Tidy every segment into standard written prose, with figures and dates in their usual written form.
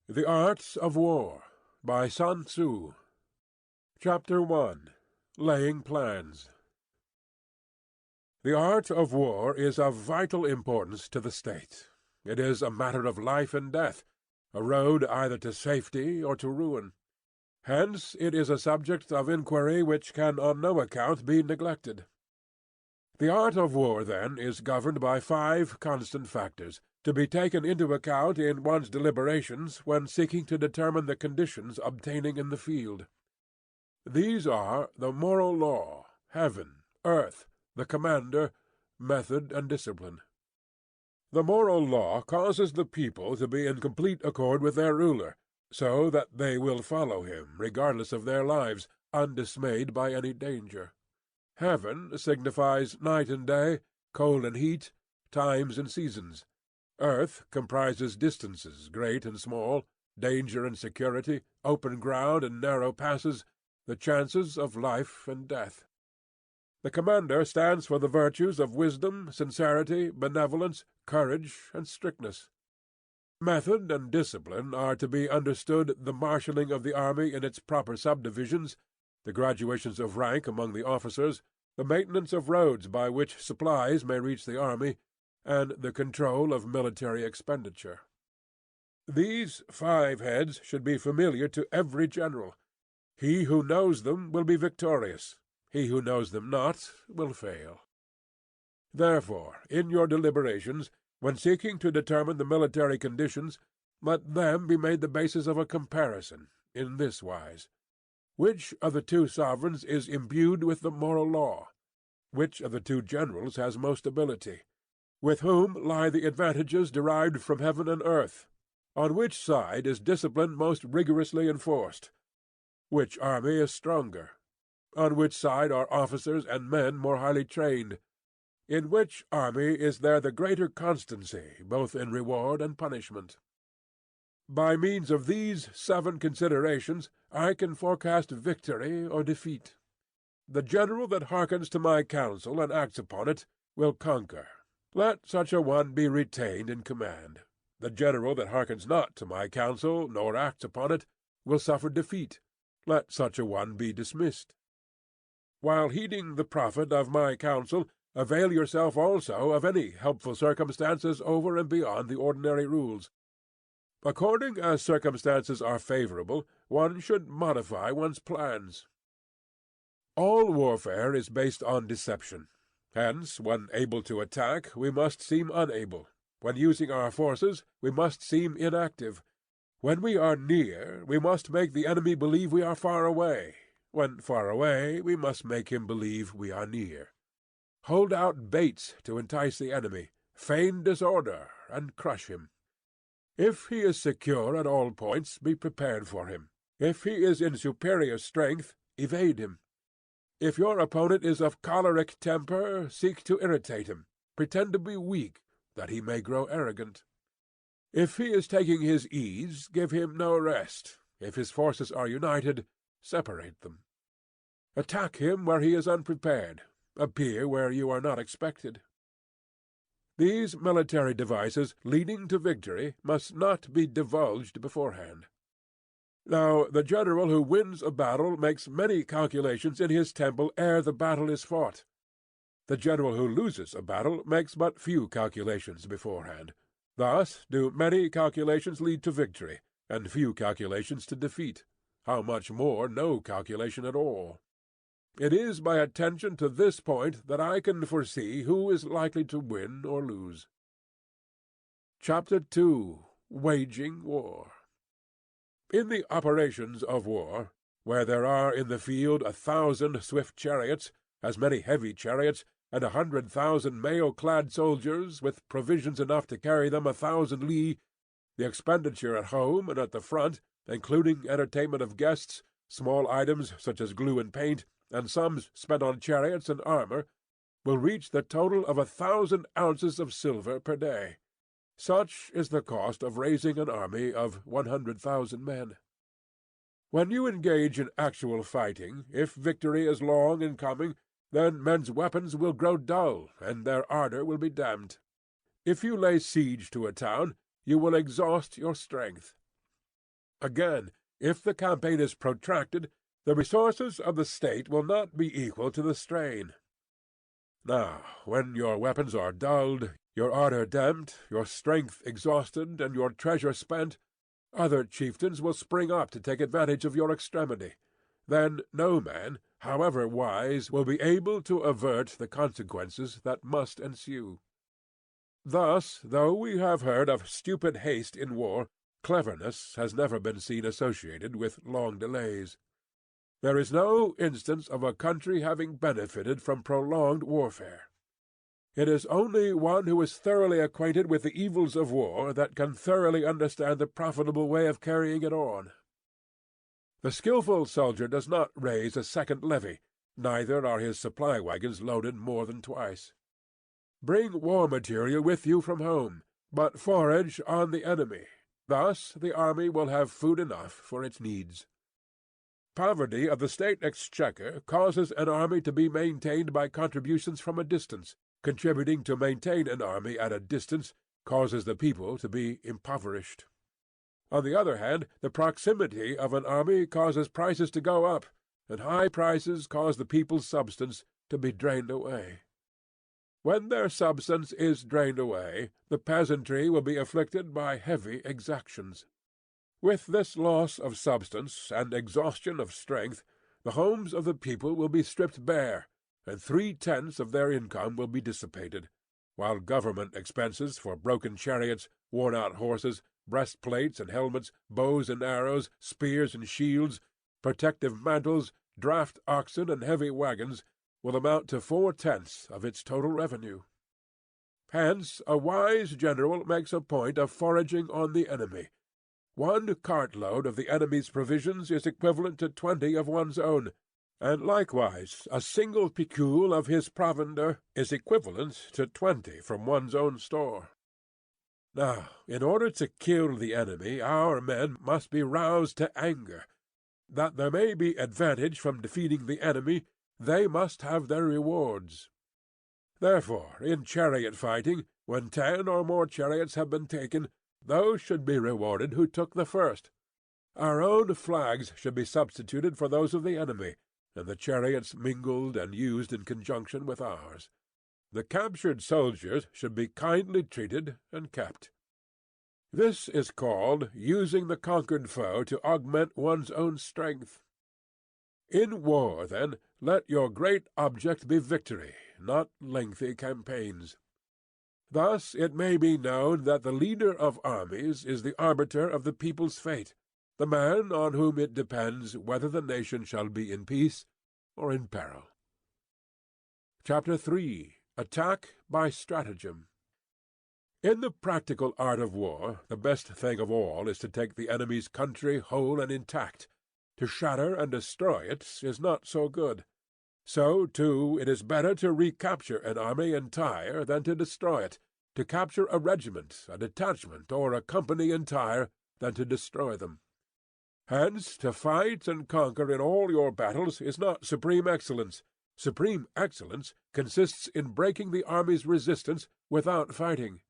The Art of War by Sun Tzu. Chapter 1. Laying Plans. The art of war is of vital importance to the state. It is a matter of life and death, a road either to safety or to ruin. Hence it is a subject of inquiry which can on no account be neglected. The art of war, then, is governed by 5 constant factors, to be taken into account in one's deliberations when seeking to determine the conditions obtaining in the field. These are the moral law, heaven, earth, the commander, method, and discipline. The moral law causes the people to be in complete accord with their ruler, so that they will follow him, regardless of their lives, undismayed by any danger. Heaven signifies night and day, cold and heat, times and seasons. Earth comprises distances, great and small, danger and security, open ground and narrow passes, the chances of life and death. The commander stands for the virtues of wisdom, sincerity, benevolence, courage, and strictness. Method and discipline are to be understood the marshalling of the army in its proper subdivisions, the graduations of rank among the officers, the maintenance of roads by which supplies may reach the army, and the control of military expenditure. These 5 heads should be familiar to every general. He who knows them will be victorious. He who knows them not will fail. Therefore, in your deliberations, when seeking to determine the military conditions, let them be made the basis of a comparison, in this wise. Which of the 2 sovereigns is imbued with the moral law? Which of the 2 generals has most ability? With whom lie the advantages derived from heaven and earth? On which side is discipline most rigorously enforced? Which army is stronger? On which side are officers and men more highly trained? In which army is there the greater constancy, both in reward and punishment? By means of these 7 considerations I can forecast victory or defeat. The general that hearkens to my counsel and acts upon it will conquer. Let such a one be retained in command. The general that hearkens not to my counsel, nor acts upon it, will suffer defeat. Let such a one be dismissed. While heeding the profit of my counsel, avail yourself also of any helpful circumstances over and beyond the ordinary rules. According as circumstances are favorable, one should modify one's plans. All warfare is based on deception. Hence, when able to attack, we must seem unable. When using our forces, we must seem inactive. When we are near, we must make the enemy believe we are far away. When far away, we must make him believe we are near. Hold out baits to entice the enemy, feign disorder, and crush him. If he is secure at all points, be prepared for him. If he is in superior strength, evade him. If your opponent is of choleric temper, seek to irritate him. Pretend to be weak, that he may grow arrogant. If he is taking his ease, give him no rest. If his forces are united, separate them. Attack him where he is unprepared. Appear where you are not expected. These military devices leading to victory must not be divulged beforehand. Now the general who wins a battle makes many calculations in his temple ere the battle is fought. The general who loses a battle makes but few calculations beforehand. Thus do many calculations lead to victory, and few calculations to defeat. How much more no calculation at all? It is by attention to this point that I can foresee who is likely to win or lose. Chapter 2. Waging War. In the operations of war, where there are in the field 1,000 swift chariots, as many heavy chariots, and 100,000 mail-clad soldiers, with provisions enough to carry them 1,000 li, the expenditure at home and at the front, including entertainment of guests, small items such as glue and paint, and sums spent on chariots and armor, will reach the total of 1,000 ounces of silver per day. Such is the cost of raising an army of 100,000 men. When you engage in actual fighting, if victory is long in coming, then men's weapons will grow dull, and their ardor will be damped. If you lay siege to a town, you will exhaust your strength. Again, if the campaign is protracted, the resources of the state will not be equal to the strain. Now, when your weapons are dulled, your ardor damped, your strength exhausted, and your treasure spent, other chieftains will spring up to take advantage of your extremity. Then no man, however wise, will be able to avert the consequences that must ensue. Thus, though we have heard of stupid haste in war, cleverness has never been seen associated with long delays. There is no instance of a country having benefited from prolonged warfare. It is only one who is thoroughly acquainted with the evils of war that can thoroughly understand the profitable way of carrying it on. The skilful soldier does not raise a second levy, neither are his supply wagons loaded more than twice. Bring war material with you from home, but forage on the enemy. Thus the army will have food enough for its needs. Poverty of the state exchequer causes an army to be maintained by contributions from a distance. Contributing to maintain an army at a distance causes the people to be impoverished. On the other hand, the proximity of an army causes prices to go up, and high prices cause the people's substance to be drained away. When their substance is drained away, the peasantry will be afflicted by heavy exactions. With this loss of substance and exhaustion of strength, the homes of the people will be stripped bare, and 3/10 of their income will be dissipated, while government expenses for broken chariots, worn-out horses, breastplates and helmets, bows and arrows, spears and shields, protective mantles, draft oxen, and heavy wagons will amount to 4/10 of its total revenue. Hence a wise general makes a point of foraging on the enemy. 1 cartload of the enemy's provisions is equivalent to 20 of one's own, and likewise a single picul of his provender is equivalent to 20 from one's own store. Now, in order to kill the enemy, our men must be roused to anger. That there may be advantage from defeating the enemy, they must have their rewards. Therefore, in chariot fighting, when 10 or more chariots have been taken, those should be rewarded who took the first. Our own flags should be substituted for those of the enemy, and the chariots mingled and used in conjunction with ours. The captured soldiers should be kindly treated and kept. This is called using the conquered foe to augment one's own strength. In war, then, let your great object be victory, not lengthy campaigns. Thus it may be known that the leader of armies is the arbiter of the people's fate, the man on whom it depends whether the nation shall be in peace or in peril. Chapter 3. Attack by Stratagem. In the practical art of war, the best thing of all is to take the enemy's country whole and intact. To shatter and destroy it is not so good. So, too, it is better to recapture an army entire than to destroy it, to capture a regiment, a detachment, or a company entire than to destroy them. Hence, to fight and conquer in all your battles is not supreme excellence. Supreme excellence consists in breaking the army's resistance without fighting.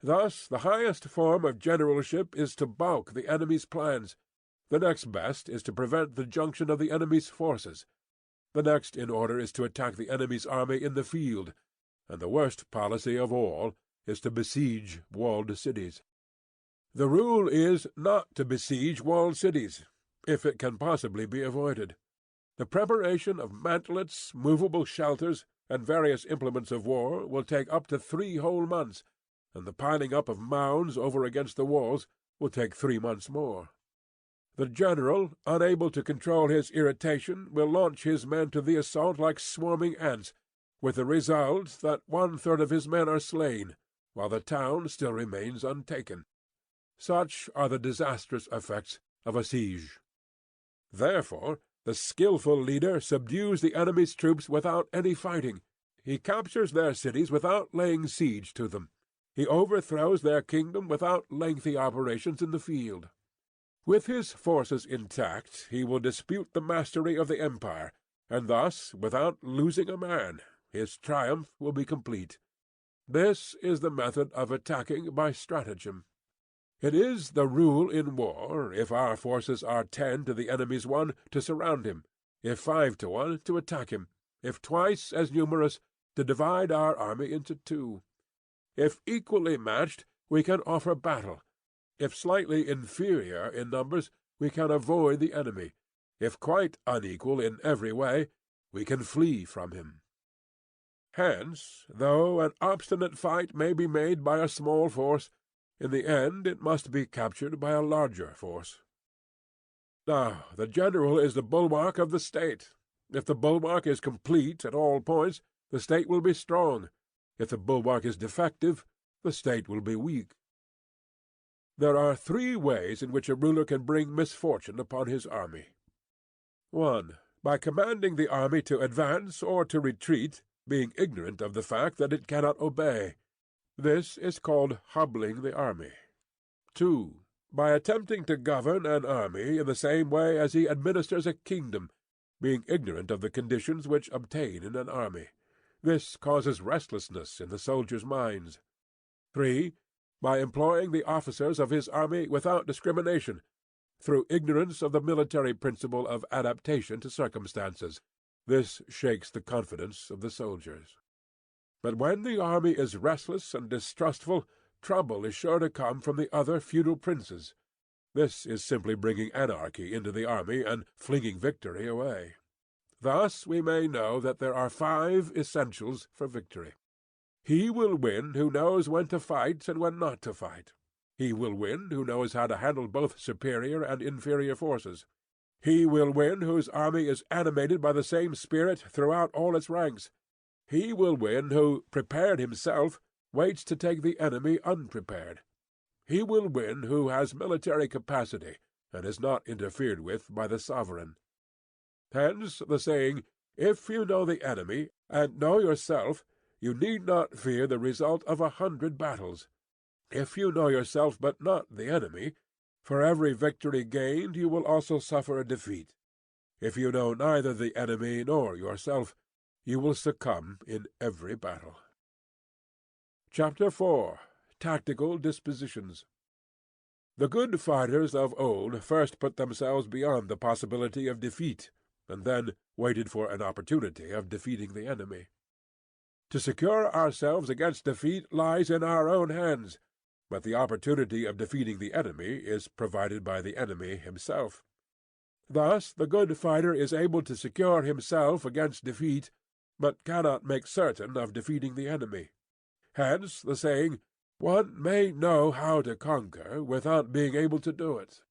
Thus the highest form of generalship is to balk the enemy's plans. The next best is to prevent the junction of the enemy's forces. The next in order is to attack the enemy's army in the field, and the worst policy of all is to besiege walled cities. The rule is not to besiege walled cities, if it can possibly be avoided. The preparation of mantlets, movable shelters, and various implements of war will take up to 3 whole months, and the piling up of mounds over against the walls will take 3 months more. The general, unable to control his irritation, will launch his men to the assault like swarming ants, with the result that 1/3 of his men are slain, while the town still remains untaken. Such are the disastrous effects of a siege. Therefore, the skilful leader subdues the enemy's troops without any fighting. He captures their cities without laying siege to them. He overthrows their kingdom without lengthy operations in the field. With his forces intact, he will dispute the mastery of the empire, and thus, without losing a man, his triumph will be complete. This is the method of attacking by stratagem. It is the rule in war, if our forces are 10 to the enemy's 1, to surround him; if 5 to 1, to attack him; if twice as numerous, to divide our army into 2. If equally matched, we can offer battle; if slightly inferior in numbers, we can avoid the enemy; if quite unequal in every way, we can flee from him. Hence, though an obstinate fight may be made by a small force, in the end it must be captured by a larger force. Now the general is the bulwark of the state. If the bulwark is complete at all points, the state will be strong; if the bulwark is defective, the state will be weak. There are 3 ways in which a ruler can bring misfortune upon his army. 1. By commanding the army to advance or to retreat, being ignorant of the fact that it cannot obey. This is called hobbling the army. 2. By attempting to govern an army in the same way as he administers a kingdom, being ignorant of the conditions which obtain in an army. This causes restlessness in the soldiers' minds. 3. By employing the officers of his army without discrimination, through ignorance of the military principle of adaptation to circumstances. This shakes the confidence of the soldiers. But when the army is restless and distrustful, trouble is sure to come from the other feudal princes. This is simply bringing anarchy into the army and flinging victory away. Thus we may know that there are 5 essentials for victory. He will win who knows when to fight and when not to fight. He will win who knows how to handle both superior and inferior forces. He will win whose army is animated by the same spirit throughout all its ranks. He will win who, prepared himself, waits to take the enemy unprepared. He will win who has military capacity, and is not interfered with by the sovereign. Hence the saying, "If you know the enemy, and know yourself, you need not fear the result of 100 battles. If you know yourself but not the enemy, for every victory gained you will also suffer a defeat. If you know neither the enemy nor yourself, you will succumb in every battle." Chapter 4. Tactical Dispositions. The good fighters of old first put themselves beyond the possibility of defeat, and then waited for an opportunity of defeating the enemy. To secure ourselves against defeat lies in our own hands, but the opportunity of defeating the enemy is provided by the enemy himself. Thus the good fighter is able to secure himself against defeat, but cannot make certain of defeating the enemy. Hence the saying, "One may know how to conquer without being able to do it."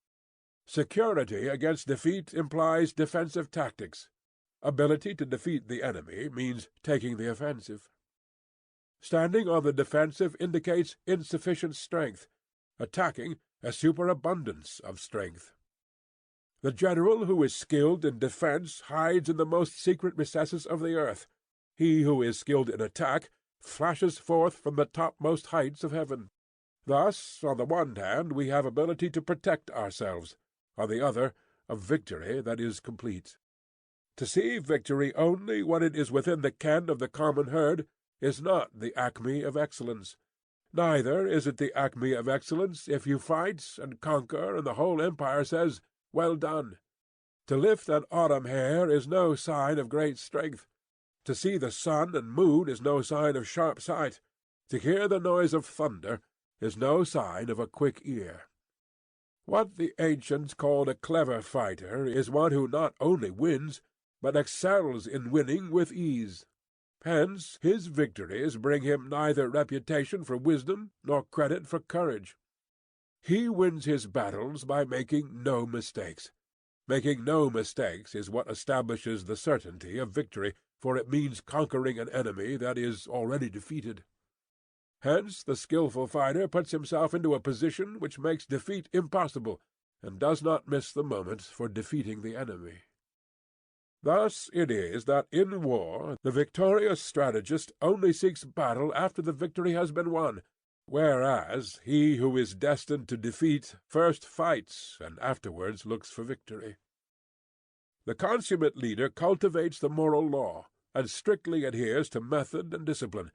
Security against defeat implies defensive tactics. Ability to defeat the enemy means taking the offensive. Standing on the defensive indicates insufficient strength; attacking, a superabundance of strength. The general who is skilled in defence hides in the most secret recesses of the earth. He who is skilled in attack flashes forth from the topmost heights of heaven. Thus, on the one hand, we have ability to protect ourselves; on the other, a victory that is complete. To see victory only when it is within the ken of the common herd is not the acme of excellence. Neither is it the acme of excellence if you fight and conquer, and the whole empire says, "Well done." To lift an autumn hair is no sign of great strength. To see the sun and moon is no sign of sharp sight. To hear the noise of thunder is no sign of a quick ear. What the ancients called a clever fighter is one who not only wins, but excels in winning with ease. Hence his victories bring him neither reputation for wisdom nor credit for courage. He wins his battles by making no mistakes. Making no mistakes is what establishes the certainty of victory, for it means conquering an enemy that is already defeated. Hence the skilful fighter puts himself into a position which makes defeat impossible, and does not miss the moment for defeating the enemy. Thus it is that in war the victorious strategist only seeks battle after the victory has been won, whereas he who is destined to defeat first fights and afterwards looks for victory. The consummate leader cultivates the moral law, and strictly adheres to method and discipline.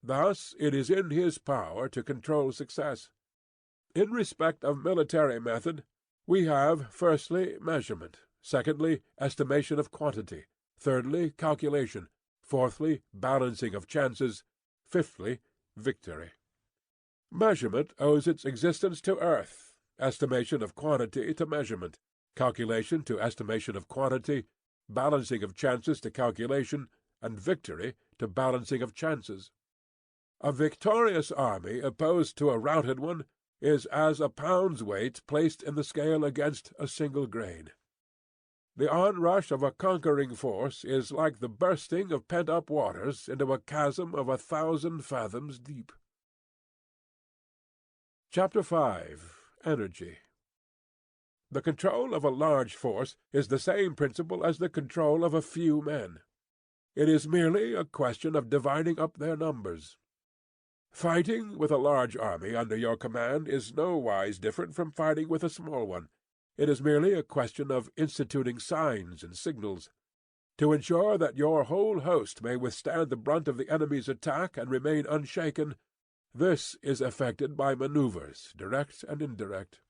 Thus it is in his power to control success. In respect of military method, we have, firstly, measurement, secondly, estimation of quantity, thirdly, calculation, fourthly, balancing of chances, fifthly, victory. Measurement owes its existence to earth, estimation of quantity to measurement, calculation to estimation of quantity, balancing of chances to calculation, and victory to balancing of chances. A victorious army opposed to a routed one is as a pound's weight placed in the scale against a single grain. The onrush of a conquering force is like the bursting of pent-up waters into a chasm of 1,000 fathoms deep. Chapter 5. Energy. The control of a large force is the same principle as the control of a few men. It is merely a question of dividing up their numbers. Fighting with a large army under your command is nowise different from fighting with a small one. It is merely a question of instituting signs and signals. To ensure that your whole host may withstand the brunt of the enemy's attack and remain unshaken, this is effected by manoeuvres, direct and indirect.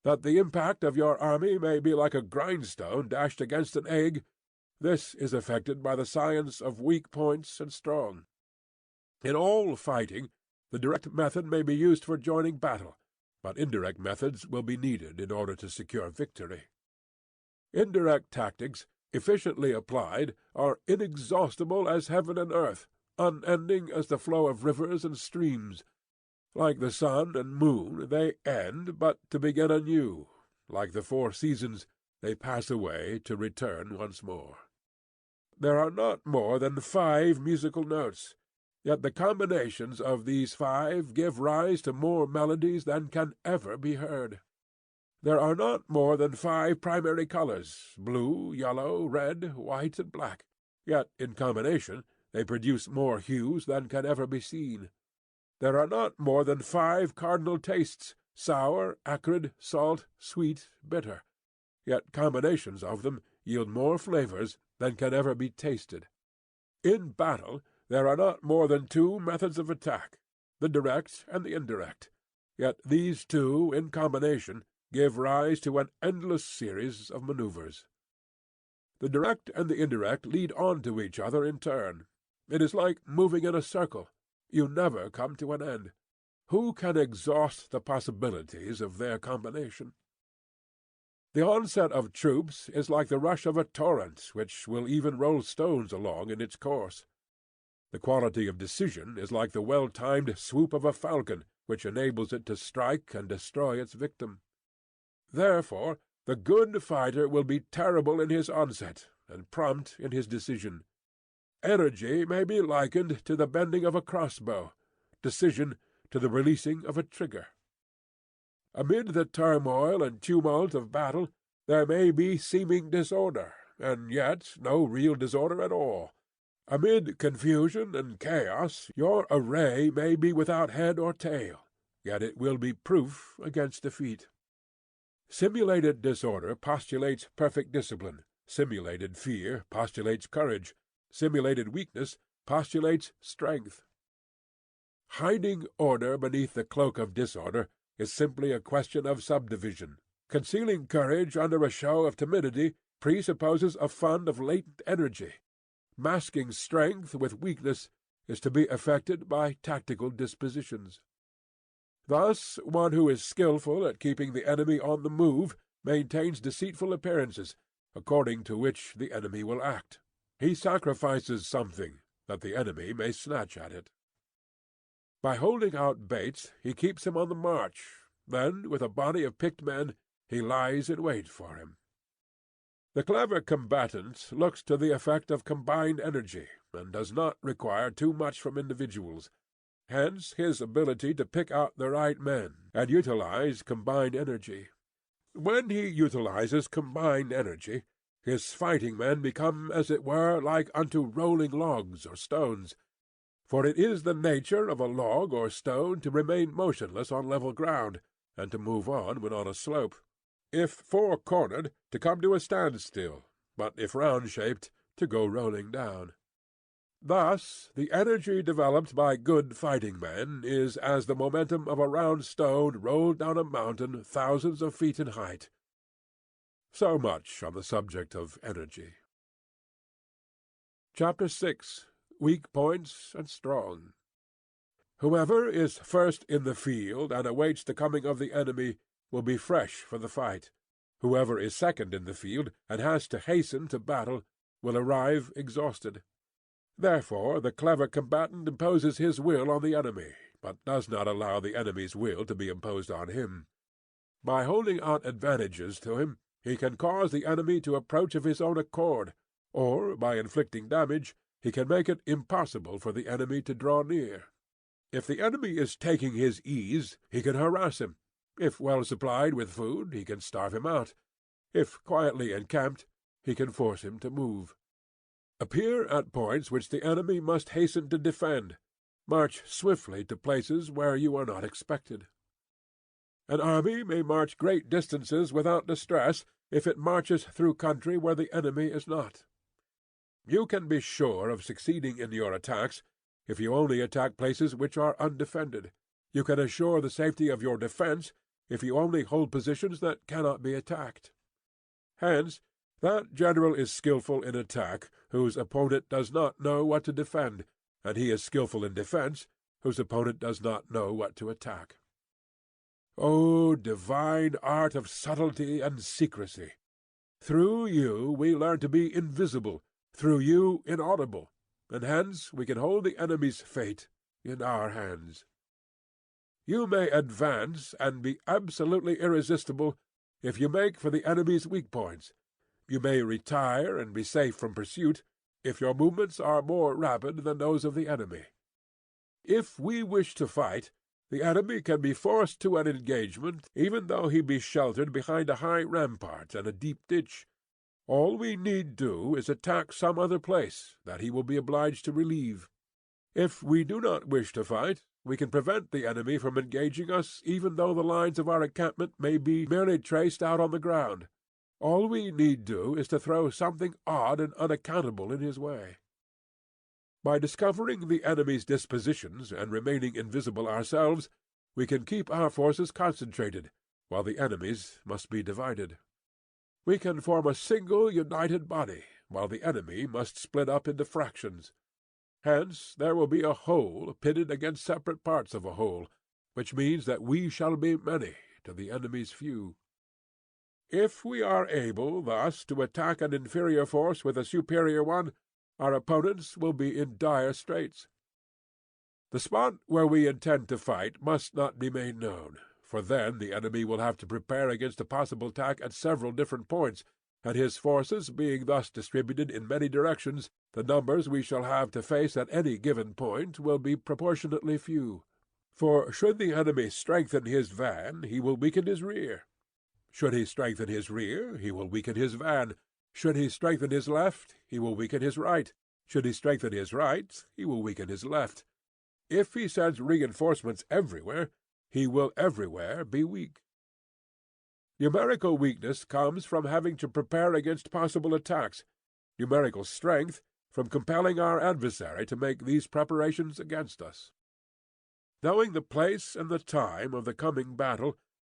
That the impact of your army may be like a grindstone dashed against an egg, this is effected by the science of weak points and strong. In all fighting, the direct method may be used for joining battle, but indirect methods will be needed in order to secure victory. Indirect tactics, efficiently applied, are inexhaustible as heaven and earth, unending as the flow of rivers and streams. Like the sun and moon, they end, but to begin anew. Like the 4 seasons, they pass away to return once more. There are not more than 5 musical notes, yet the combinations of these 5 give rise to more melodies than can ever be heard. There are not more than 5 primary colors, blue, yellow, red, white, and black, yet in combination they produce more hues than can ever be seen. There are not more than 5 cardinal tastes, sour, acrid, salt, sweet, bitter, yet combinations of them yield more flavors than can ever be tasted. In battle there are not more than 2 methods of attack, the direct and the indirect, yet these 2 in combination give rise to an endless series of manoeuvres. The direct and the indirect lead on to each other in turn. It is like moving in a circle. You never come to an end. Who can exhaust the possibilities of their combination? The onset of troops is like the rush of a torrent, which will even roll stones along in its course. The quality of decision is like the well-timed swoop of a falcon, which enables it to strike and destroy its victim. Therefore, the good fighter will be terrible in his onset, and prompt in his decision. Energy may be likened to the bending of a crossbow, decision to the releasing of a trigger. Amid the turmoil and tumult of battle there may be seeming disorder, and yet no real disorder at all. Amid confusion and chaos your array may be without head or tail, yet it will be proof against defeat. Simulated disorder postulates perfect discipline, simulated fear postulates courage, simulated weakness postulates strength. Hiding order beneath the cloak of disorder is simply a question of subdivision. Concealing courage under a show of timidity presupposes a fund of latent energy. Masking strength with weakness is to be effected by tactical dispositions. Thus one who is skilful at keeping the enemy on the move maintains deceitful appearances, according to which the enemy will act. He sacrifices something, that the enemy may snatch at it. By holding out baits he keeps him on the march, then with a body of picked men he lies in wait for him. The clever combatant looks to the effect of combined energy, and does not require too much from individuals. Hence his ability to pick out the right men, and utilize combined energy. When he utilizes combined energy, his fighting men become, as it were, like unto rolling logs or stones. For it is the nature of a log or stone to remain motionless on level ground, and to move on when on a slope. If four-cornered, to come to a standstill, but if round-shaped, to go rolling down. Thus the energy developed by good fighting men is as the momentum of a round stone rolled down a mountain thousands of feet in height. So much on the subject of energy. Chapter 6. Weak Points and Strong. Whoever is first in the field and awaits the coming of the enemy will be fresh for the fight. Whoever is second in the field and has to hasten to battle will arrive exhausted. Therefore the clever combatant imposes his will on the enemy, but does not allow the enemy's will to be imposed on him. By holding out advantages to him, he can cause the enemy to approach of his own accord, or, by inflicting damage, he can make it impossible for the enemy to draw near. If the enemy is taking his ease, he can harass him. If well supplied with food, he can starve him out. If quietly encamped, he can force him to move. Appear at points which the enemy must hasten to defend. March swiftly to places where you are not expected. An army may march great distances without distress if it marches through country where the enemy is not. You can be sure of succeeding in your attacks if you only attack places which are undefended. You can assure the safety of your defence if you only hold positions that cannot be attacked. Hence, that general is skilful in attack whose opponent does not know what to defend, and he is skilful in defence whose opponent does not know what to attack. O divine art of subtlety and secrecy! Through you we learn to be invisible, through you inaudible, and hence we can hold the enemy's fate in our hands. You may advance and be absolutely irresistible if you make for the enemy's weak points. You may retire and be safe from pursuit if your movements are more rapid than those of the enemy. If we wish to fight, the enemy can be forced to an engagement even though he be sheltered behind a high rampart and a deep ditch. All we need do is attack some other place that he will be obliged to relieve. If we do not wish to fight, we can prevent the enemy from engaging us even though the lines of our encampment may be merely traced out on the ground. All we need do is to throw something odd and unaccountable in his way. By discovering the enemy's dispositions and remaining invisible ourselves, we can keep our forces concentrated, while the enemy's must be divided. We can form a single united body, while the enemy must split up into fractions. Hence there will be a whole pitted against separate parts of a whole, which means that we shall be many to the enemy's few. If we are able thus to attack an inferior force with a superior one, our opponents will be in dire straits. The spot where we intend to fight must not be made known, for then the enemy will have to prepare against a possible attack at several different points, and his forces being thus distributed in many directions, the numbers we shall have to face at any given point will be proportionately few. For should the enemy strengthen his van, he will weaken his rear. Should he strengthen his rear, he will weaken his van. Should he strengthen his left, he will weaken his right. Should he strengthen his right, he will weaken his left. If he sends reinforcements everywhere, he will everywhere be weak. Numerical weakness comes from having to prepare against possible attacks, numerical strength from compelling our adversary to make these preparations against us. Knowing the place and the time of the coming battle,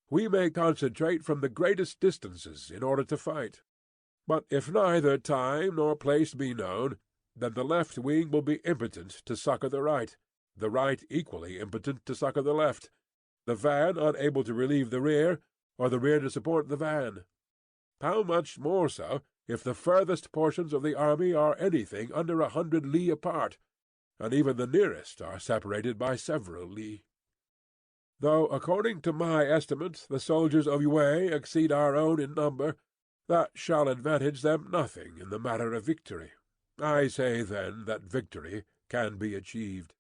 we may concentrate from the greatest distances in order to fight. But if neither time nor place be known, then the left wing will be impotent to succor the right equally impotent to succor the left, the van unable to relieve the rear, or the rear to support the van. How much more so if the furthest portions of the army are anything under 100 li apart, and even the nearest are separated by several li. Though, according to my estimate, the soldiers of Yue exceed our own in number, that shall advantage them nothing in the matter of victory. I say, then, that victory can be achieved.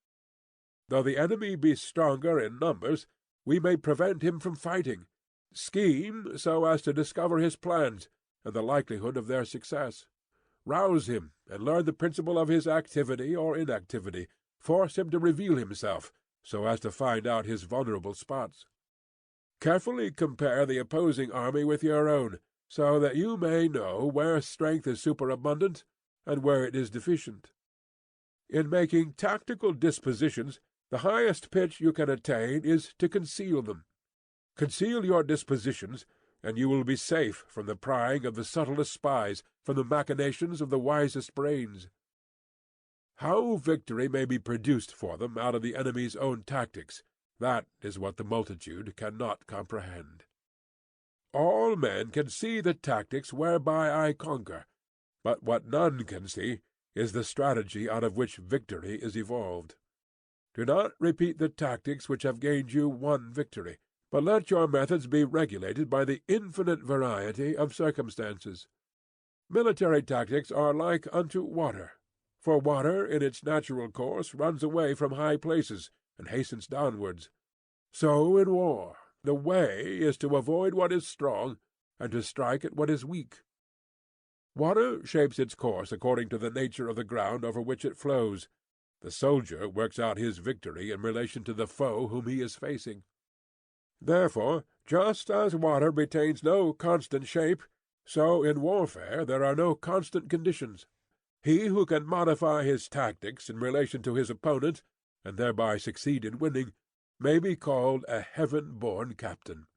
Though the enemy be stronger in numbers, we may prevent him from fighting, scheme so as to discover his plans and the likelihood of their success, rouse him and learn the principle of his activity or inactivity, force him to reveal himself, so as to find out his vulnerable spots. Carefully compare the opposing army with your own, so that you may know where strength is superabundant and where it is deficient. In making tactical dispositions, the highest pitch you can attain is to conceal them. Conceal your dispositions, and you will be safe from the prying of the subtlest spies, from the machinations of the wisest brains. How victory may be produced for them out of the enemy's own tactics, that is what the multitude cannot comprehend. All men can see the tactics whereby I conquer, but what none can see is the strategy out of which victory is evolved. Do not repeat the tactics which have gained you one victory, but let your methods be regulated by the infinite variety of circumstances. Military tactics are like unto water, for water in its natural course runs away from high places, and hastens downwards. So in war, the way is to avoid what is strong, and to strike at what is weak. Water shapes its course according to the nature of the ground over which it flows. The soldier works out his victory in relation to the foe whom he is facing. Therefore, just as water retains no constant shape, so in warfare there are no constant conditions. He who can modify his tactics in relation to his opponent, and thereby succeed in winning, may be called a heaven-born captain.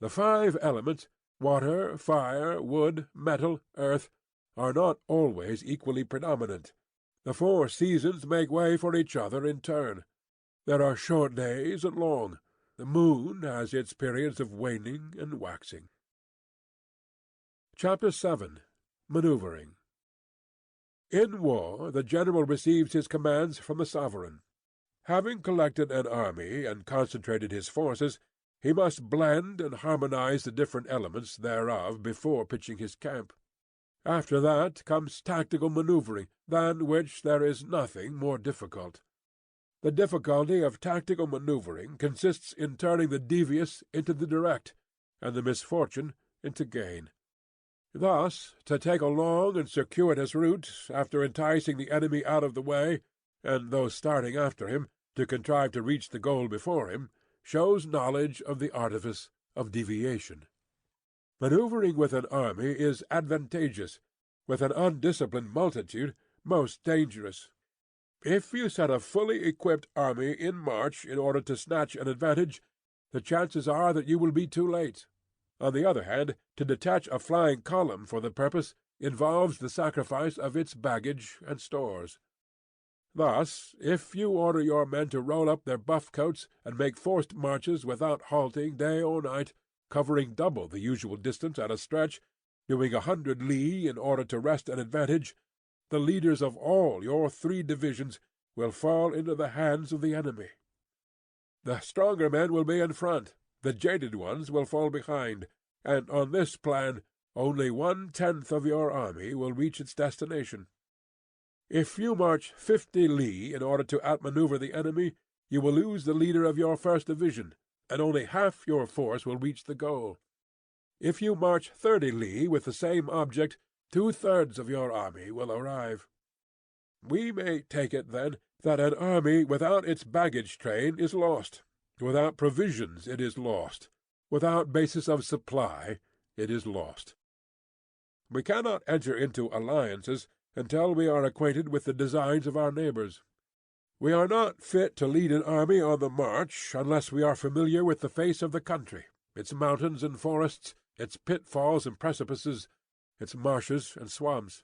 The 5 elements, water, fire, wood, metal, earth, are not always equally predominant. The 4 seasons make way for each other in turn. There are short days and long. The moon has its periods of waning and waxing. Chapter 7. Maneuvering. In war the general receives his commands from the sovereign. Having collected an army and concentrated his forces, he must blend and harmonize the different elements thereof before pitching his camp. After that comes tactical manoeuvring, than which there is nothing more difficult. The difficulty of tactical manoeuvring consists in turning the devious into the direct, and the misfortune into gain. Thus, to take a long and circuitous route, after enticing the enemy out of the way, and those starting after him, to contrive to reach the goal before him, shows knowledge of the artifice of deviation. Manoeuvring with an army is advantageous; with an undisciplined multitude, most dangerous. If you set a fully equipped army in march in order to snatch an advantage, the chances are that you will be too late. On the other hand, to detach a flying column for the purpose involves the sacrifice of its baggage and stores. Thus, if you order your men to roll up their buff coats and make forced marches without halting day or night, covering double the usual distance at a stretch, doing 100 li in order to wrest an advantage, the leaders of all your 3 divisions will fall into the hands of the enemy. The stronger men will be in front, the jaded ones will fall behind, and on this plan only 1/10 of your army will reach its destination. If you march 50 li in order to outmaneuver the enemy, you will lose the leader of your first division, and only half your force will reach the goal. If you march 30 li with the same object, 2/3 of your army will arrive. We may take it, then, that an army without its baggage train is lost. Without provisions it is lost. Without basis of supply it is lost. We cannot enter into alliances until we are acquainted with the designs of our neighbors. We are not fit to lead an army on the march unless we are familiar with the face of the country, its mountains and forests, its pitfalls and precipices, its marshes and swamps.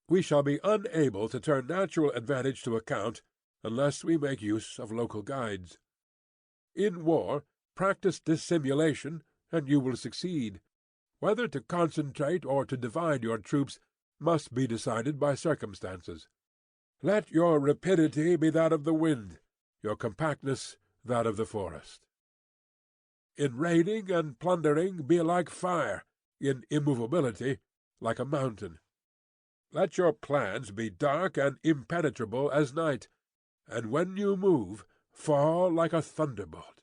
We shall be unable to turn natural advantage to account unless we make use of local guides. In war, practice dissimulation, and you will succeed. Whether to concentrate or to divide your troops must be decided by circumstances. Let your rapidity be that of the wind, your compactness that of the forest. In raiding and plundering be like fire, in immovability like a mountain. Let your plans be dark and impenetrable as night, and when you move, fall like a thunderbolt.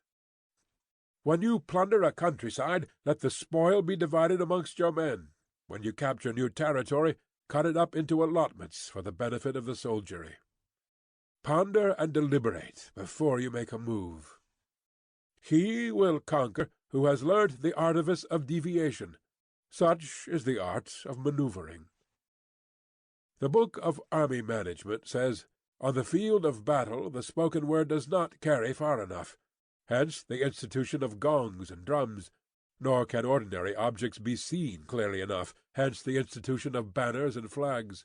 When you plunder a countryside, let the spoil be divided amongst your men. When you capture new territory, cut it up into allotments for the benefit of the soldiery. Ponder and deliberate before you make a move. He will conquer who has learnt the artifice of deviation. Such is the art of manoeuvring. The Book of Army Management says, "On the field of battle the spoken word does not carry far enough. Hence the institution of gongs and drums. Nor can ordinary objects be seen clearly enough. Hence the institution of banners and flags.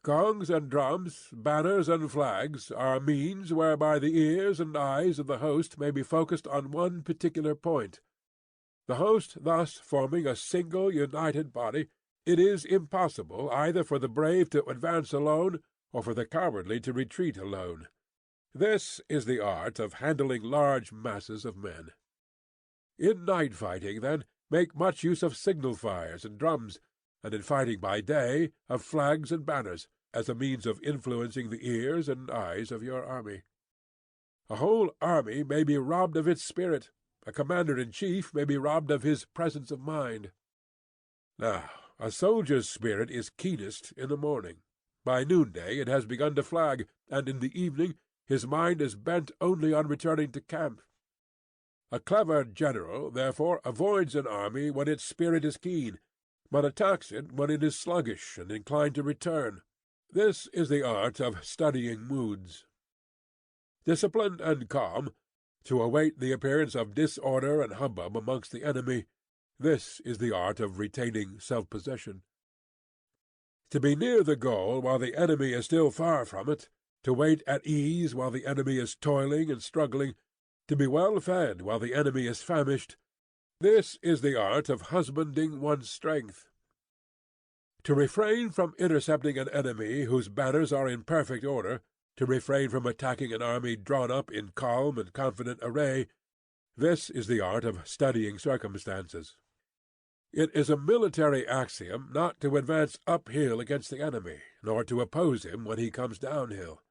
Gongs and drums, banners and flags, are means whereby the ears and eyes of the host may be focused on one particular point. The host thus forming a single united body, it is impossible either for the brave to advance alone, or for the cowardly to retreat alone. This is the art of handling large masses of men. In night fighting, then, make much use of signal fires and drums, and in fighting by day of flags and banners, as a means of influencing the ears and eyes of your army. A whole army may be robbed of its spirit. A commander-in-chief may be robbed of his presence of mind. Now, a soldier's spirit is keenest in the morning. By noonday it has begun to flag, and in the evening his mind is bent only on returning to camp. A clever general, therefore, avoids an army when its spirit is keen, but attacks it when it is sluggish and inclined to return. This is the art of studying moods. Disciplined and calm, to await the appearance of disorder and hubbub amongst the enemy, this is the art of retaining self-possession. To be near the goal while the enemy is still far from it, to wait at ease while the enemy is toiling and struggling, to be well fed while the enemy is famished, this is the art of husbanding one's strength. To refrain from intercepting an enemy whose banners are in perfect order, to refrain from attacking an army drawn up in calm and confident array, this is the art of studying circumstances. It is a military axiom not to advance uphill against the enemy, nor to oppose him when he comes downhill.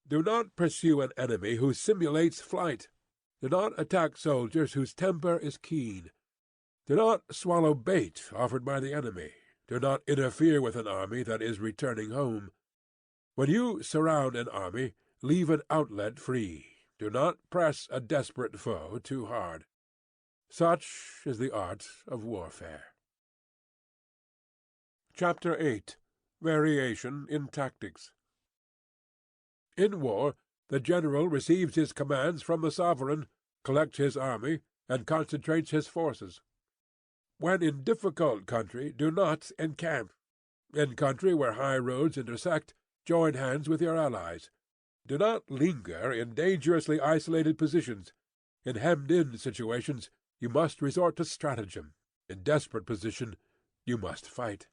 Do not pursue an enemy who simulates flight. Do not attack soldiers whose temper is keen. Do not swallow bait offered by the enemy. Do not interfere with an army that is returning home. When you surround an army, leave an outlet free. Do not press a desperate foe too hard. Such is the art of warfare. Chapter 8. Variation in Tactics. In war, the general receives his commands from the sovereign, collects his army, and concentrates his forces. When in difficult country, do not encamp. In country where high roads intersect, join hands with your allies. Do not linger in dangerously isolated positions. In hemmed-in situations, you must resort to stratagem. In desperate position, you must fight.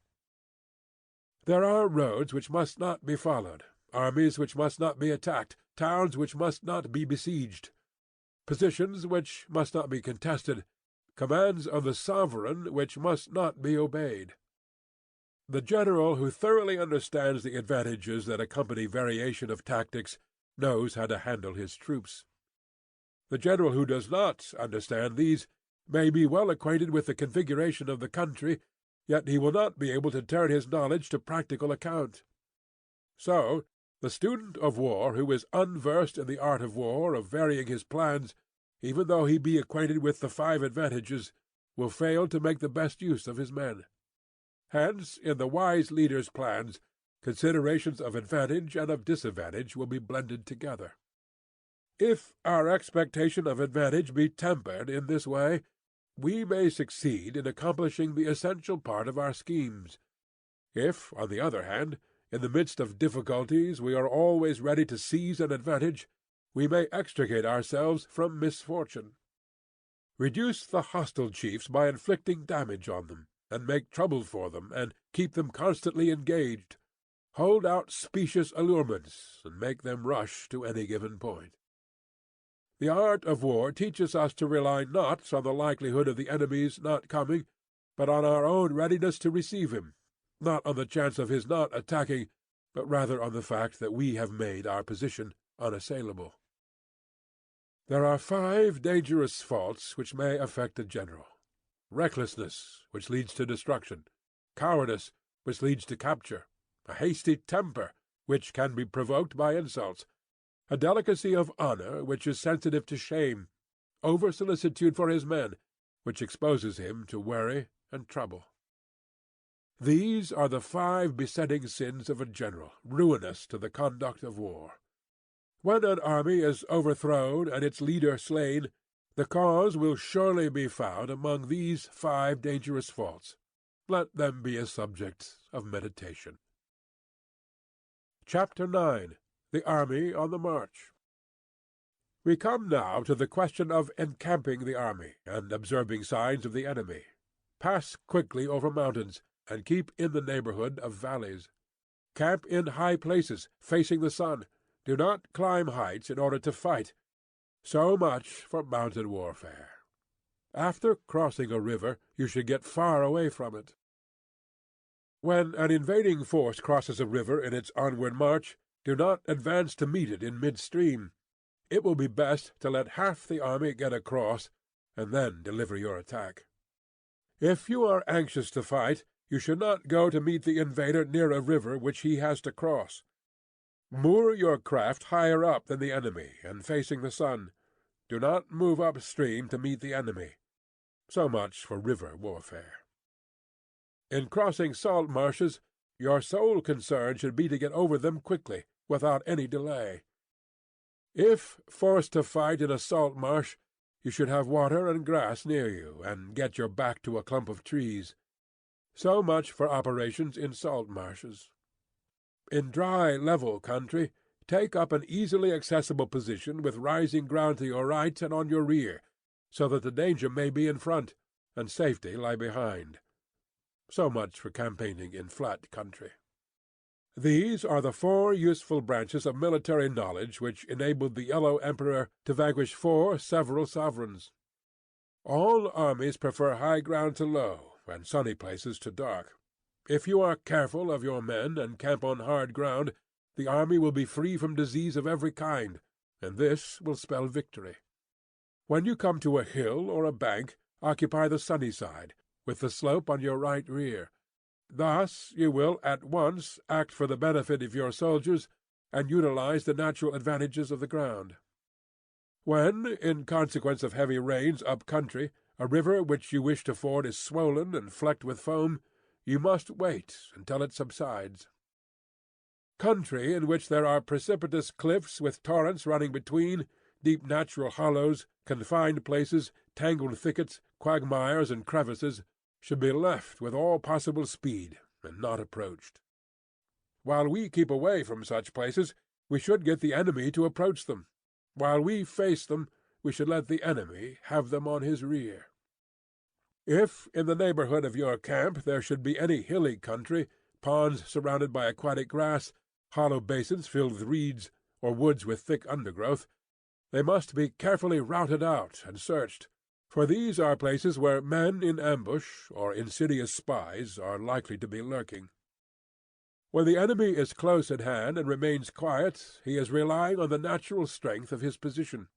There are roads which must not be followed, armies which must not be attacked, towns which must not be besieged, positions which must not be contested, commands of the sovereign which must not be obeyed. The general who thoroughly understands the advantages that accompany variation of tactics knows how to handle his troops. The general who does not understand these may be well acquainted with the configuration of the country, yet he will not be able to turn his knowledge to practical account. So, the student of war who is unversed in the art of war, of varying his plans, even though he be acquainted with the 5 advantages, will fail to make the best use of his men. Hence, in the wise leader's plans, considerations of advantage and of disadvantage will be blended together. If our expectation of advantage be tempered in this way, we may succeed in accomplishing the essential part of our schemes. If, on the other hand, in the midst of difficulties we are always ready to seize an advantage, we may extricate ourselves from misfortune. Reduce the hostile chiefs by inflicting damage on them, and make trouble for them, and keep them constantly engaged. Hold out specious allurements, and make them rush to any given point. The art of war teaches us to rely not on the likelihood of the enemy's not coming, but on our own readiness to receive him, not on the chance of his not attacking, but rather on the fact that we have made our position unassailable. There are 5 dangerous faults which may affect a general: recklessness, which leads to destruction; cowardice, which leads to capture; a hasty temper, which can be provoked by insults; a delicacy of honor, which is sensitive to shame; over-solicitude for his men, which exposes him to worry and trouble. These are the 5 besetting sins of a general, ruinous to the conduct of war. When an army is overthrown and its leader slain, the cause will surely be found among these 5 dangerous faults. Let them be a subject of meditation. Chapter 9. The Army on the March. We come now to the question of encamping the army, and observing signs of the enemy. Pass quickly over mountains, and keep in the neighborhood of valleys. Camp in high places, facing the sun. Do not climb heights in order to fight. So much for mountain warfare. After crossing a river, you should get far away from it. When an invading force crosses a river in its onward march, do not advance to meet it in midstream. It will be best to let half the army get across, and then deliver your attack. If you are anxious to fight, you should not go to meet the invader near a river which he has to cross. Moor your craft higher up than the enemy, and facing the sun. Do not move upstream to meet the enemy. So much for river warfare. In crossing salt marshes, your sole concern should be to get over them quickly, without any delay. If forced to fight in a salt marsh, you should have water and grass near you, and get your back to a clump of trees. So much for operations in salt marshes. In dry, level country, take up an easily accessible position with rising ground to your right and on your rear, so that the danger may be in front, and safety lie behind. So much for campaigning in flat country. These are the 4 useful branches of military knowledge which enabled the Yellow Emperor to vanquish 4 several sovereigns. All armies prefer high ground to low, and sunny places to dark. If you are careful of your men and camp on hard ground, the army will be free from disease of every kind, and this will spell victory. When you come to a hill or a bank, occupy the sunny side, with the slope on your right rear. Thus you will at once act for the benefit of your soldiers, and utilize the natural advantages of the ground. When, in consequence of heavy rains up country, a river which you wish to ford is swollen and flecked with foam, you must wait until it subsides. Country in which there are precipitous cliffs with torrents running between, deep natural hollows, confined places, tangled thickets, quagmires, and crevices, should be left with all possible speed, and not approached. While we keep away from such places, we should get the enemy to approach them. While we face them, we should let the enemy have them on his rear. If in the neighborhood of your camp there should be any hilly country, ponds surrounded by aquatic grass, hollow basins filled with reeds, or woods with thick undergrowth, they must be carefully routed out and searched, for these are places where men in ambush or insidious spies are likely to be lurking. When the enemy is close at hand and remains quiet, he is relying on the natural strength of his position.